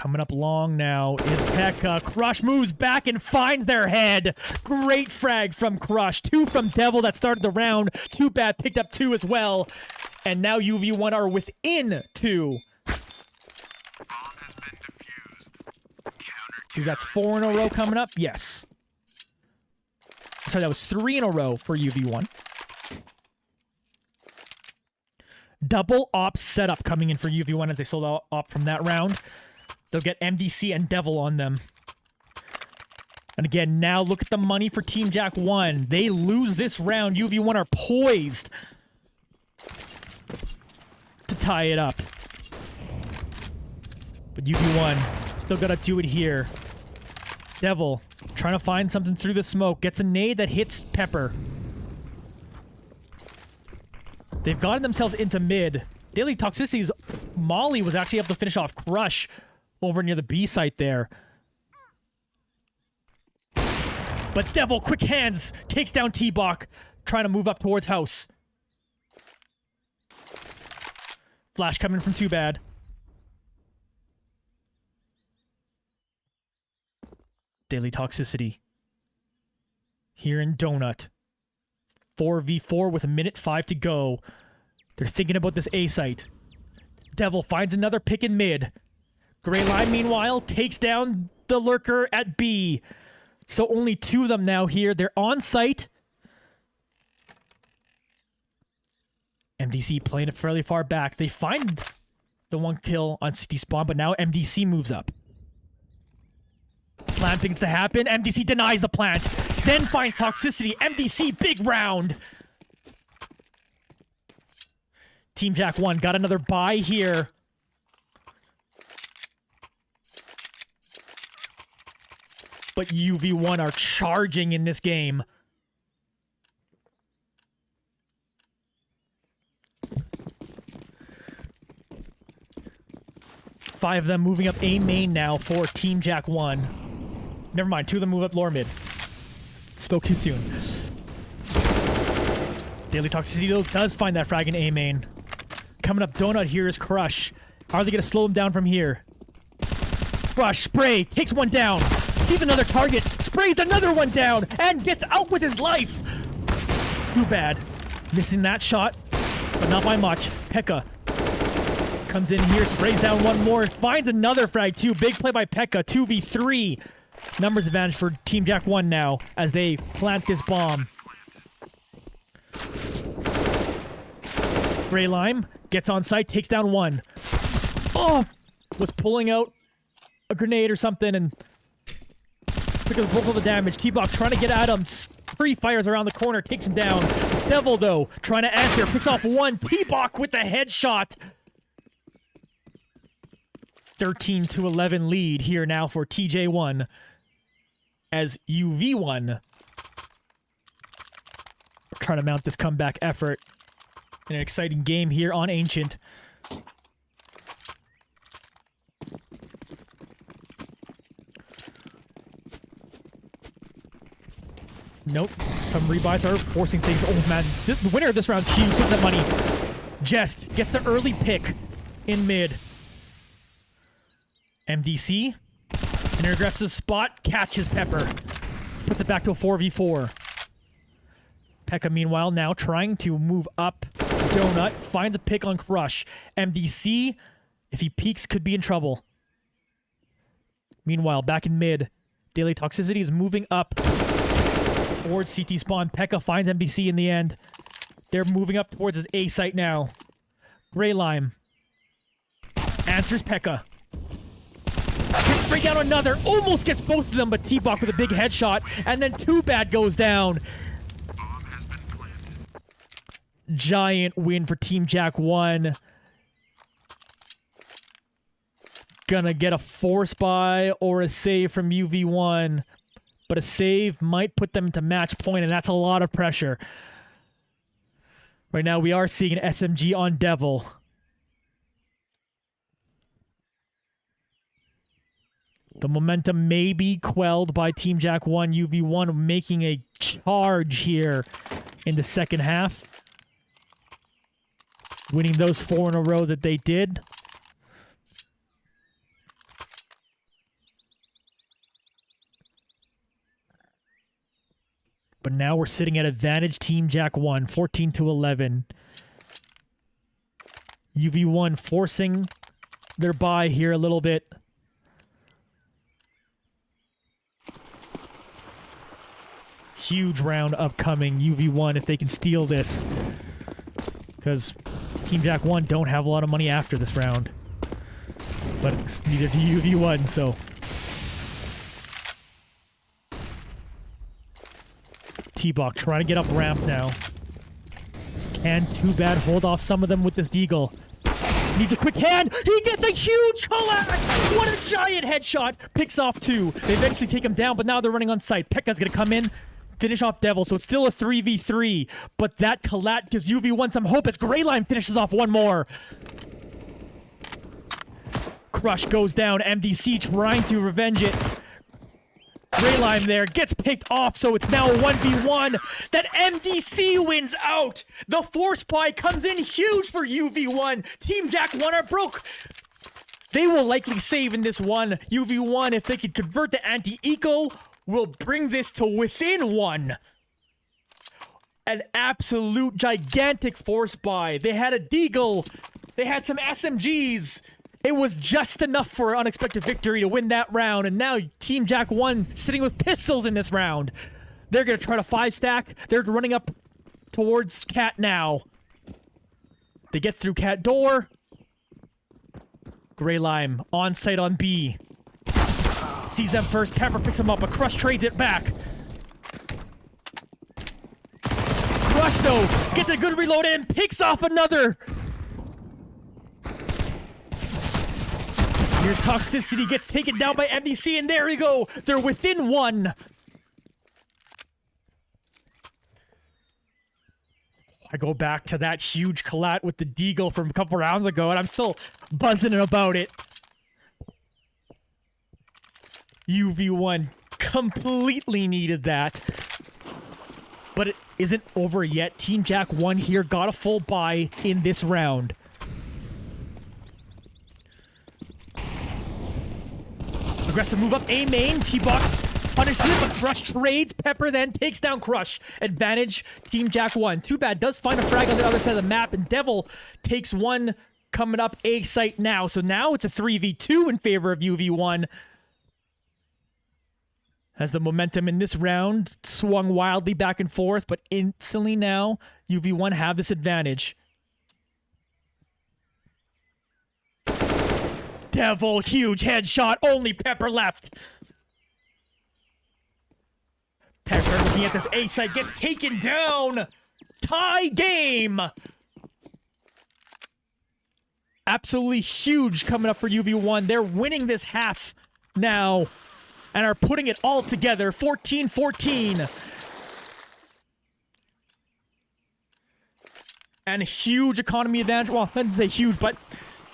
Coming up long now is Pekka. Crush moves back and finds their head. Great frag from Crush. 2 from Devil that started the round. Too Bad picked up 2 as well. And now UV1 are within 2. That's 4 in a row coming up? Yes. Sorry, that was 3 in a row for UV1. Double op setup coming in for UV1 as they sold out op from that round. They'll get MDC and Devil on them. And again, now look at the money for Team jack1. They lose this round. UV1 are poised to tie it up. But UV1 still gotta do it here. Devil trying to find something through the smoke. Gets a nade that hits Pepper. They've gotten themselves into mid. Daily Toxicity's Molly was actually able to finish off Crush over near the B site there. But Devil, quick hands, takes down T-Bach, trying to move up towards house. Flash coming from Too Bad. Daily Toxicity. Here in Donut. 4v4 with 1:05 to go. They're thinking about this A site. Devil finds another pick in mid. Grey Line, meanwhile, takes down the lurker at B. So only 2 of them now here. They're on site. MDC playing it fairly far back. They find the 1 kill on CT spawn, but now MDC moves up. Plant begins to happen. MDC denies the plant. Then finds Toxicity. MDC, big round. Team jack1 got another buy here. But UV1 are charging in this game. Five of them moving up A main now for Team jack1. Never mind, 2 of them move up lower mid. Spoke too soon. Daily Toxicity does find that frag in A main. Coming up Donut here is Crush. How are they going to slow him down from here? Crush, spray, takes 1 down. Sees another target, sprays another 1 down, and gets out with his life. Too Bad. Missing that shot, but not by much. Pekka comes in here, sprays down 1 more, finds another frag too. Big play by Pekka, 2v3. Numbers advantage for Team jack1 now as they plant this bomb. Grey Lime gets on site, takes down 1. Oh! Was pulling out a grenade or something and took a bulk of the damage. T-Bach trying to get at him. Free fires around the corner, takes him down. Devil, though, trying to answer, picks off 1. T-Bach with the headshot. 13-11 lead here now for TJ1 as UV1 trying to mount this comeback effort in an exciting game here on Ancient. Nope. Some rebuys are forcing things. Oh, man. The winner of this round's huge. Look at that money. Jest gets the early pick in mid. MDC. Intergraphs his spot. Catches Pepper. Puts it back to a 4v4. Pekka, meanwhile, now trying to move up Donut. Finds a pick on Crush. MDC, if he peeks, could be in trouble. Meanwhile, back in mid. Daily Toxicity is moving up towards CT spawn. Pekka finds MDC in the end. They're moving up towards his A site now. Grey Lime answers Pekka. Gets spray down another. Almost gets both of them, but T-Bach with a big headshot. And then Too Bad goes down. Giant win for Team jack1. Gonna get a force buy or a save from UV1. But a save might put them to match point, and that's a lot of pressure. Right now, we are seeing an SMG on Devil. The momentum may be quelled by Team jack1. UV1 making a charge here in the second half. Winning those 4 in a row that they did. But now we're sitting at advantage Team jack1, 14-11. UV1 forcing their buy here a little bit. Huge round upcoming. UV1 if they can steal this. Because Team jack1 don't have a lot of money after this round. But neither do UV1, so... T-Bok trying to get up ramp now. Can Too Bad hold off some of them with this deagle. Needs a quick hand. He gets a huge collapse. What a giant headshot. Picks off 2. They eventually take him down, but now they're running on site. Pekka's going to come in, finish off Devil, so it's still a 3v3. But that collat gives UV1 some hope as Greyline finishes off one more. Crush goes down. MDC trying to revenge it. Greyline there gets picked off, so it's now a 1v1. That MDC wins out. The force buy comes in huge for UV1. Team jack1 are broke. They will likely save in this one. UV1, if they can convert the anti-eco, will bring this to within 1. An absolute gigantic force buy. They had a deagle. They had some SMGs. It was just enough for an unexpected victory to win that round, and now Team jack1 sitting with pistols in this round. They're going to try to 5-stack. They're running up towards Cat now. They get through Cat door. Greylime on site on B. Sees them first. Pepper picks him up, but Crush trades it back. Crush, though, gets a good reload in, picks off another. Here's Toxicity, gets taken down by MDC, and there we go. They're within 1. I go back to that huge collat with the deagle from a couple rounds ago, and I'm still buzzing about it. UV1 completely needed that. But it isn't over yet. Team jack1 here got a full buy in this round. Aggressive move up, A main, T-Bok punishes it, but Crush trades. Pepper then takes down Crush. Advantage, Team jack1. Too Bad does find a frag on the other side of the map, and Devil takes one coming up A site now. So now it's a 3v2 in favor of UV1. As the momentum in this round swung wildly back and forth, but instantly now, UV1 have this advantage. Devil, huge headshot, only Pepper left. Pepper looking at this A site, gets taken down. Tie game. Absolutely huge coming up for UV1. They're winning this half now and are putting it all together. 14-14. And huge economy advantage. Well, I didn't say huge, but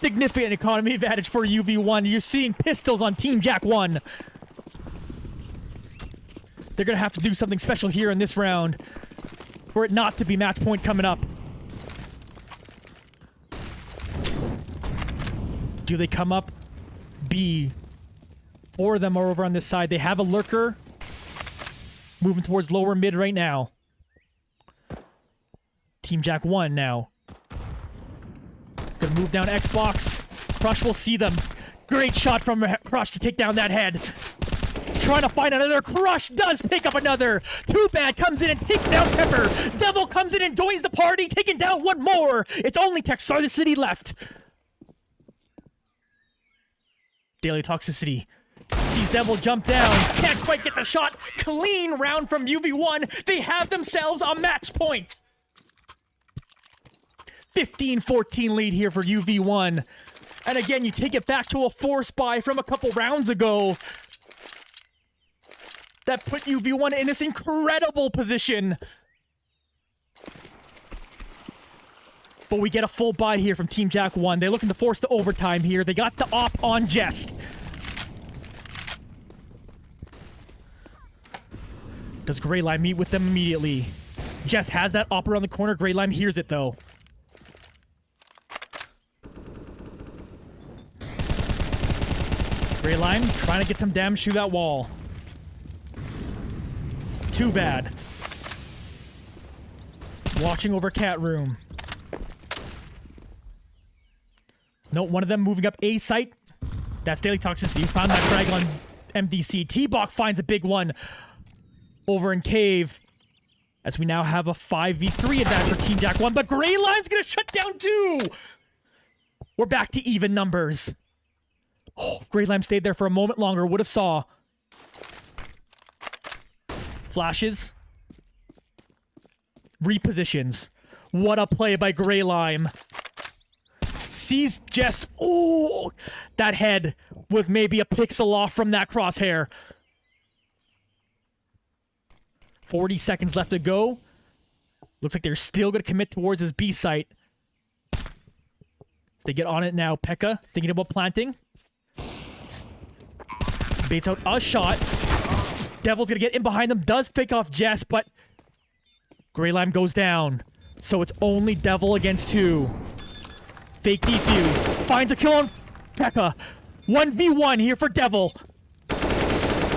significant economy advantage for UV1. You're seeing pistols on Team jack1. They're going to have to do something special here in this round for it not to be match point coming up. Do they come up? B. 4 of them are over on this side. They have a lurker. Moving towards lower mid right now. Team jack1 now. Gonna move down Xbox. Crush will see them. Great shot from Crush to take down that head. Trying to find another. Crush does pick up another. Too Bad comes in and takes down Pepper. Devil comes in and joins the party, taking down one more. It's only Toxicity left. Daily Toxicity sees Devil jump down. Can't quite get the shot. Clean round from UV1. They have themselves a match point. 15-14 lead here for UV1. And again, you take it back to a force buy from a couple rounds ago that put UV1 in this incredible position. But we get a full buy here from Team jack1. They're looking to force the overtime here. They got the op on Jest. Does Greylime meet with them immediately? Jest has that op around the corner. Greylime hears it though. Greylime trying to get some damage through that wall. Too Bad Watching over cat room. No, one of them moving up A site. That's daily toxicity. Found that frag on MDC. T-Bok finds a big one over in cave. As we now have a 5v3 advantage for Team jack1, but Grey Lime's gonna shut down too! We're back to even numbers. Oh, if Grey Lime stayed there for a moment longer, would have saw. Flashes. Repositions. What a play by Grey Lime. Sees just... Oh! That head was maybe a pixel off from that crosshair. 40 seconds left to go. Looks like they're still going to commit towards his B site. As they get on it now, Pekka thinking about planting. Baits out a shot. Devil's going to get in behind them. Does pick off Jess, but Grey Lime goes down. So it's only Devil against 2. Fake defuse. Finds a kill on Pekka. 1v1 here for Devil.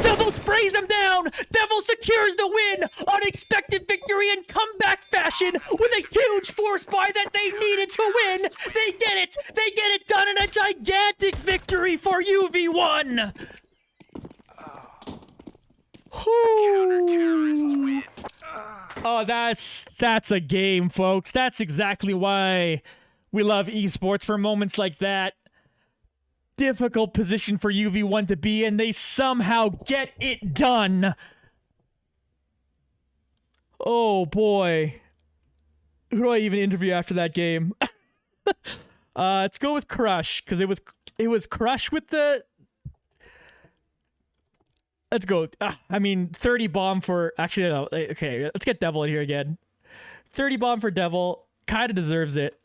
Devil sprays him down! Devil secures the win! Unexpected victory in comeback fashion with a huge force buy that they needed to win! They get it! They get it done in a gigantic victory for UV1! Oh, that's a game, folks. That's exactly why we love esports, for moments like that. Difficult position for UV1 to be in. They somehow get it done. Oh boy. Who do I even interview after that game? Let's go with Crush, because it was Crush with the... Let's go. I mean, 30 bomb for... Actually, no. Okay, let's get Devil in here again. 30 bomb for Devil. Kind of deserves it.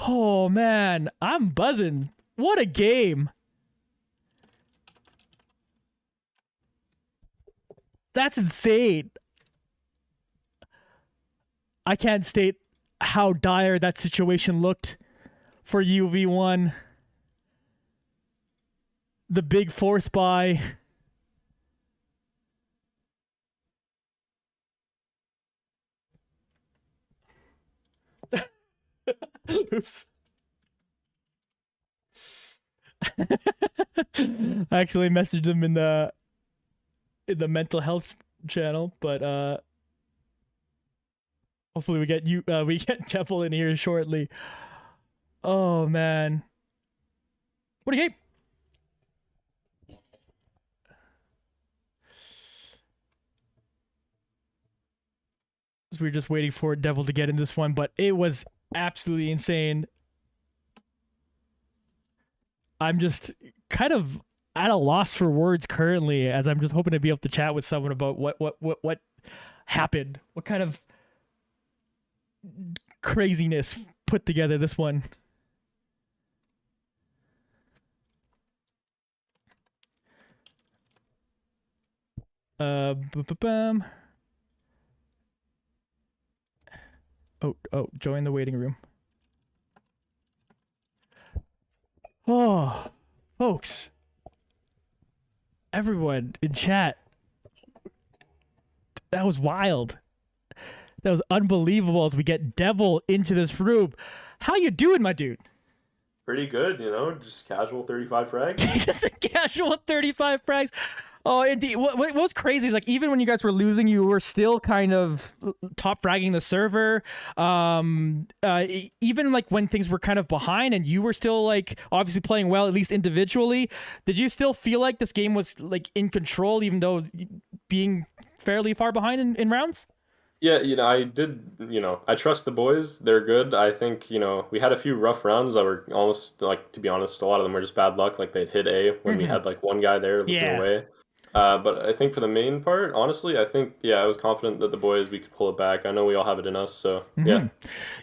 Oh, man. I'm buzzing. What a game. That's insane. I can't state how dire that situation looked for UV1. The big force buy. Oops. I actually messaged him in the mental health channel, but hopefully we get Devil in here shortly. Oh man. What a game. We were just waiting for Devil to get in this one, but it was absolutely insane. I'm just kind of at a loss for words currently, as I'm just hoping to be able to chat with someone about what happened, what kind of craziness put together this one. Oh, join the waiting room. Oh, folks. Everyone in chat. That was wild. That was unbelievable as we get Devil into this room. How you doing, my dude? Pretty good, you know, just casual 35 frags. Just a casual 35 frags. Oh, indeed. What was crazy is, like, even when you guys were losing, you were still kind of top fragging the server. Even like when things were kind of behind and you were still like obviously playing well, at least individually. Did you still feel like this game was like in control, even though being fairly far behind in rounds? Yeah, you know, I did, you know, I trust the boys. They're good. I think, you know, we had a few rough rounds that were almost, like, to be honest, a lot of them were just bad luck. Like, they'd hit A when we had, like, one guy there looking away. But I think for the main part, honestly, I think, yeah, I was confident that the boys, we could pull it back. I know we all have it in us, so, yeah.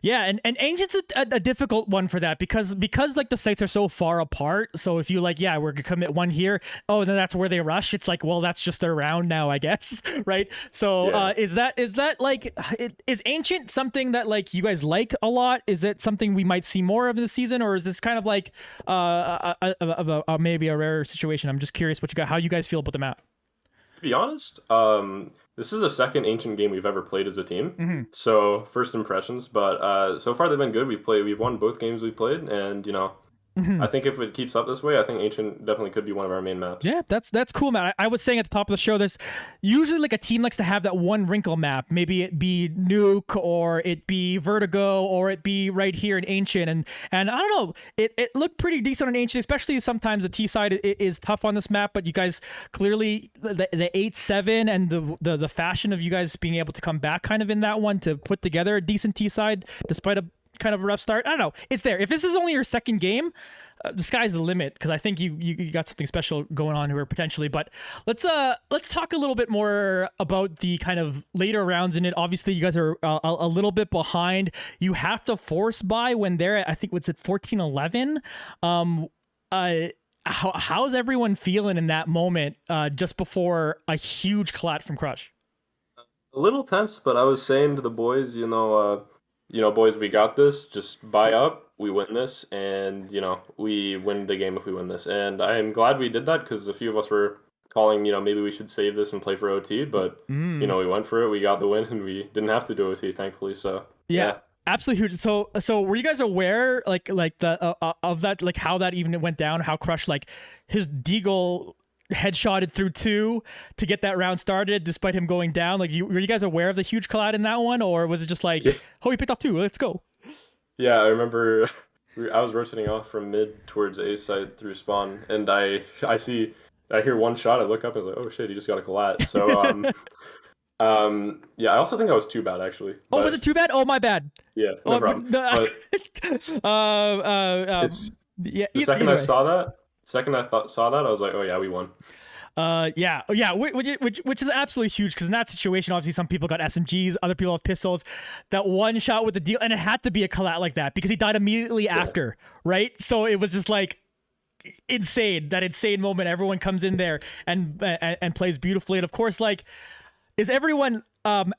Yeah, and Ancient's a difficult one for that because like the sites are so far apart. So if you like, yeah, we're gonna commit one here. Oh, then that's where they rush. It's like, well, that's just their round now, I guess, right? So is that like, is Ancient something that like you guys like a lot? Is it something we might see more of this season, or is this kind of like maybe a rare situation? I'm just curious how you guys feel about the map. To be honest, This is the second Ancient game we've ever played as a team. Mm-hmm. So first impressions, but so far they've been good. We've won both games we've played, and Mm-hmm. I think if it keeps up this way, I think Ancient definitely could be one of our main maps. Yeah, that's cool, man. I was saying at the top of the show, there's usually like a team likes to have that one wrinkle map. Maybe it be Nuke, or it be Vertigo, or it be right here in Ancient. And I don't know, it looked pretty decent on Ancient, especially sometimes the T side is tough on this map. But you guys clearly the 8-7 and the fashion of you guys being able to come back kind of in that one to put together a decent T side despite a kind of a rough start. I don't know. It's there. If this is only your second game, the sky's the limit, because I think you got something special going on here potentially. But let's talk a little bit more about the kind of later rounds in it. Obviously, you guys are a little bit behind. You have to force buy when they're at, I think, what's it, 14-11. How's everyone feeling in that moment just before a huge collat from Crush? A little tense, but I was saying to the boys, boys, we got this. Just buy up. We win this, and we win the game if we win this. And I am glad we did that, because a few of us were calling, maybe we should save this and play for OT. But we went for it. We got the win, and we didn't have to do OT, thankfully. So yeah. Absolutely huge. So were you guys aware, like the of that, like how that even went down? How Crush, like his Deagle headshotted through 2 to get that round started, despite him going down? Like, were you guys aware of the huge collide in that one, or was it just like, oh, he picked off 2, let's go? Yeah, I remember I was rotating off from mid towards A site through spawn, and I hear one shot. I look up and I'm like, oh shit, he just got a collat. So yeah, I also think that was too bad actually. Oh, was it too bad? Oh, my bad. Yeah, no problem. Yeah. The second I saw that, I was like, oh yeah, we won. Which is absolutely huge, because in that situation, obviously some people got SMGs, other people have pistols. That one shot with the deal, and it had to be a collat like that because he died immediately after, right? So it was just like insane, that insane moment. Everyone comes in there and plays beautifully, and of course, like, is everyone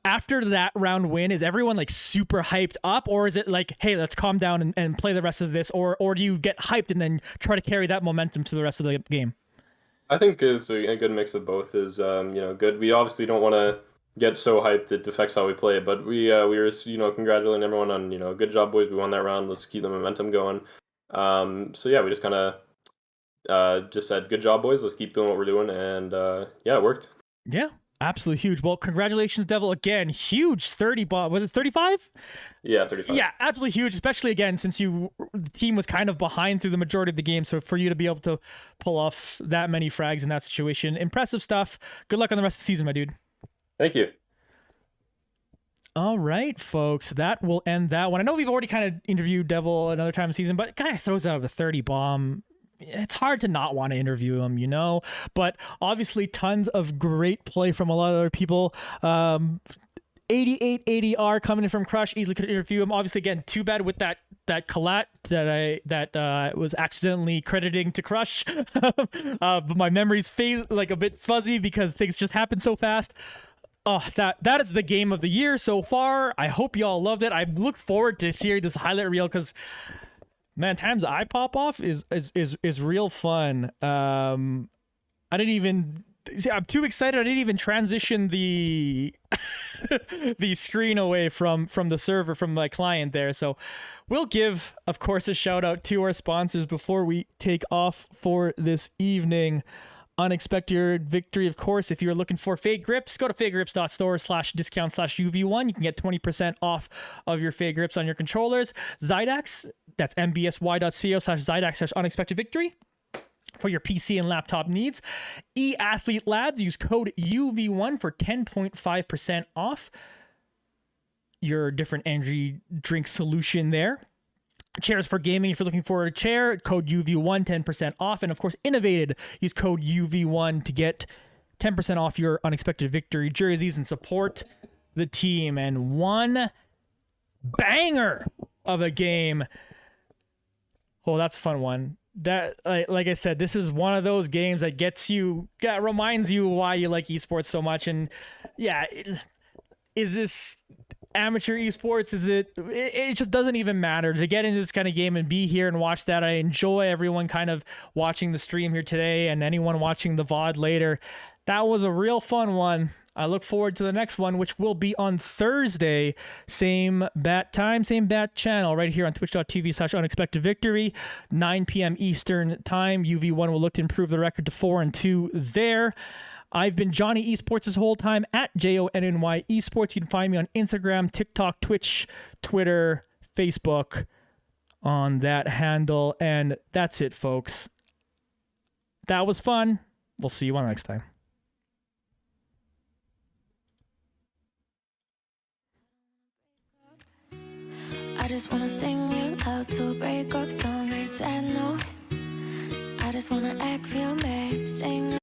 after that round win, is everyone like super hyped up, or is it like, hey, let's calm down and play the rest of this, or do you get hyped and then try to carry that momentum to the rest of the game? I think is a good mix of both is good. We obviously don't want to get so hyped it affects how we play, but we were congratulating everyone on good job, boys. We won that round. Let's keep the momentum going. So yeah, we just kind of just said good job, boys. Let's keep doing what we're doing, and yeah, it worked. Yeah. Absolutely huge. Well, congratulations, Devil. Again, huge 30 bomb. Was it 35? Yeah, 35. Yeah, absolutely huge, especially again since the team was kind of behind through the majority of the game. So for you to be able to pull off that many frags in that situation, impressive stuff. Good luck on the rest of the season, my dude. Thank you. All right, folks, that will end that one. I know we've already kind of interviewed Devil another time in the season, but guy throws out the 30 bomb. It's hard to not want to interview him, but obviously tons of great play from a lot of other people. 88 ADR coming in from Crush, easily could interview him. Obviously, again, too bad with that collat that I was accidentally crediting to Crush. But my memory's like a bit fuzzy because things just happen so fast. Oh, that is the game of the year so far. I hope y'all loved it. I look forward to seeing this highlight reel, because man, times I pop off is real fun. I didn't even see, I'm too excited. I didn't even transition the the screen away from the server, from my client there. So we'll give, of course, a shout out to our sponsors before we take off for this evening. Unexpected Victory, of course. If you're looking for Fade Grips, go to fadegrips.store/discount/UV1. You can get 20% off of your Fade Grips on your controllers. Zydax, that's mbsy.co/Zydax/Unexpected Victory for your PC and laptop needs. eAthlete Labs, use code UV1 for 10.5% off your different energy drink solution there. Chairs for gaming, if you're looking for a chair, code UV1, 10% off. And of course, Innovated, use code UV1 to get 10% off your Unexpected Victory jerseys and support the team. And one banger of a game. Oh, that's a fun one. That, like I said, this is one of those games that reminds you why you like esports so much. And yeah, is this amateur esports? It just doesn't even matter to get into this kind of game and be here and watch that. I enjoy everyone kind of watching the stream here today, and anyone watching the VOD later. That was a real fun one. I look forward to the next one, which will be on Thursday. Same bat time, same bat channel, right here on twitch.tv/unexpectedvictory, 9 p.m. Eastern time. UV1 will look to improve the record to 4-2 there. I've been Johnny Esports this whole time at JONNY Esports. You can find me on Instagram, TikTok, Twitch, Twitter, Facebook on that handle. And that's it, folks. That was fun. We'll see you on next time. I just wanna sing real loud to a breakup song. I said no. I just wanna act real bad, sing.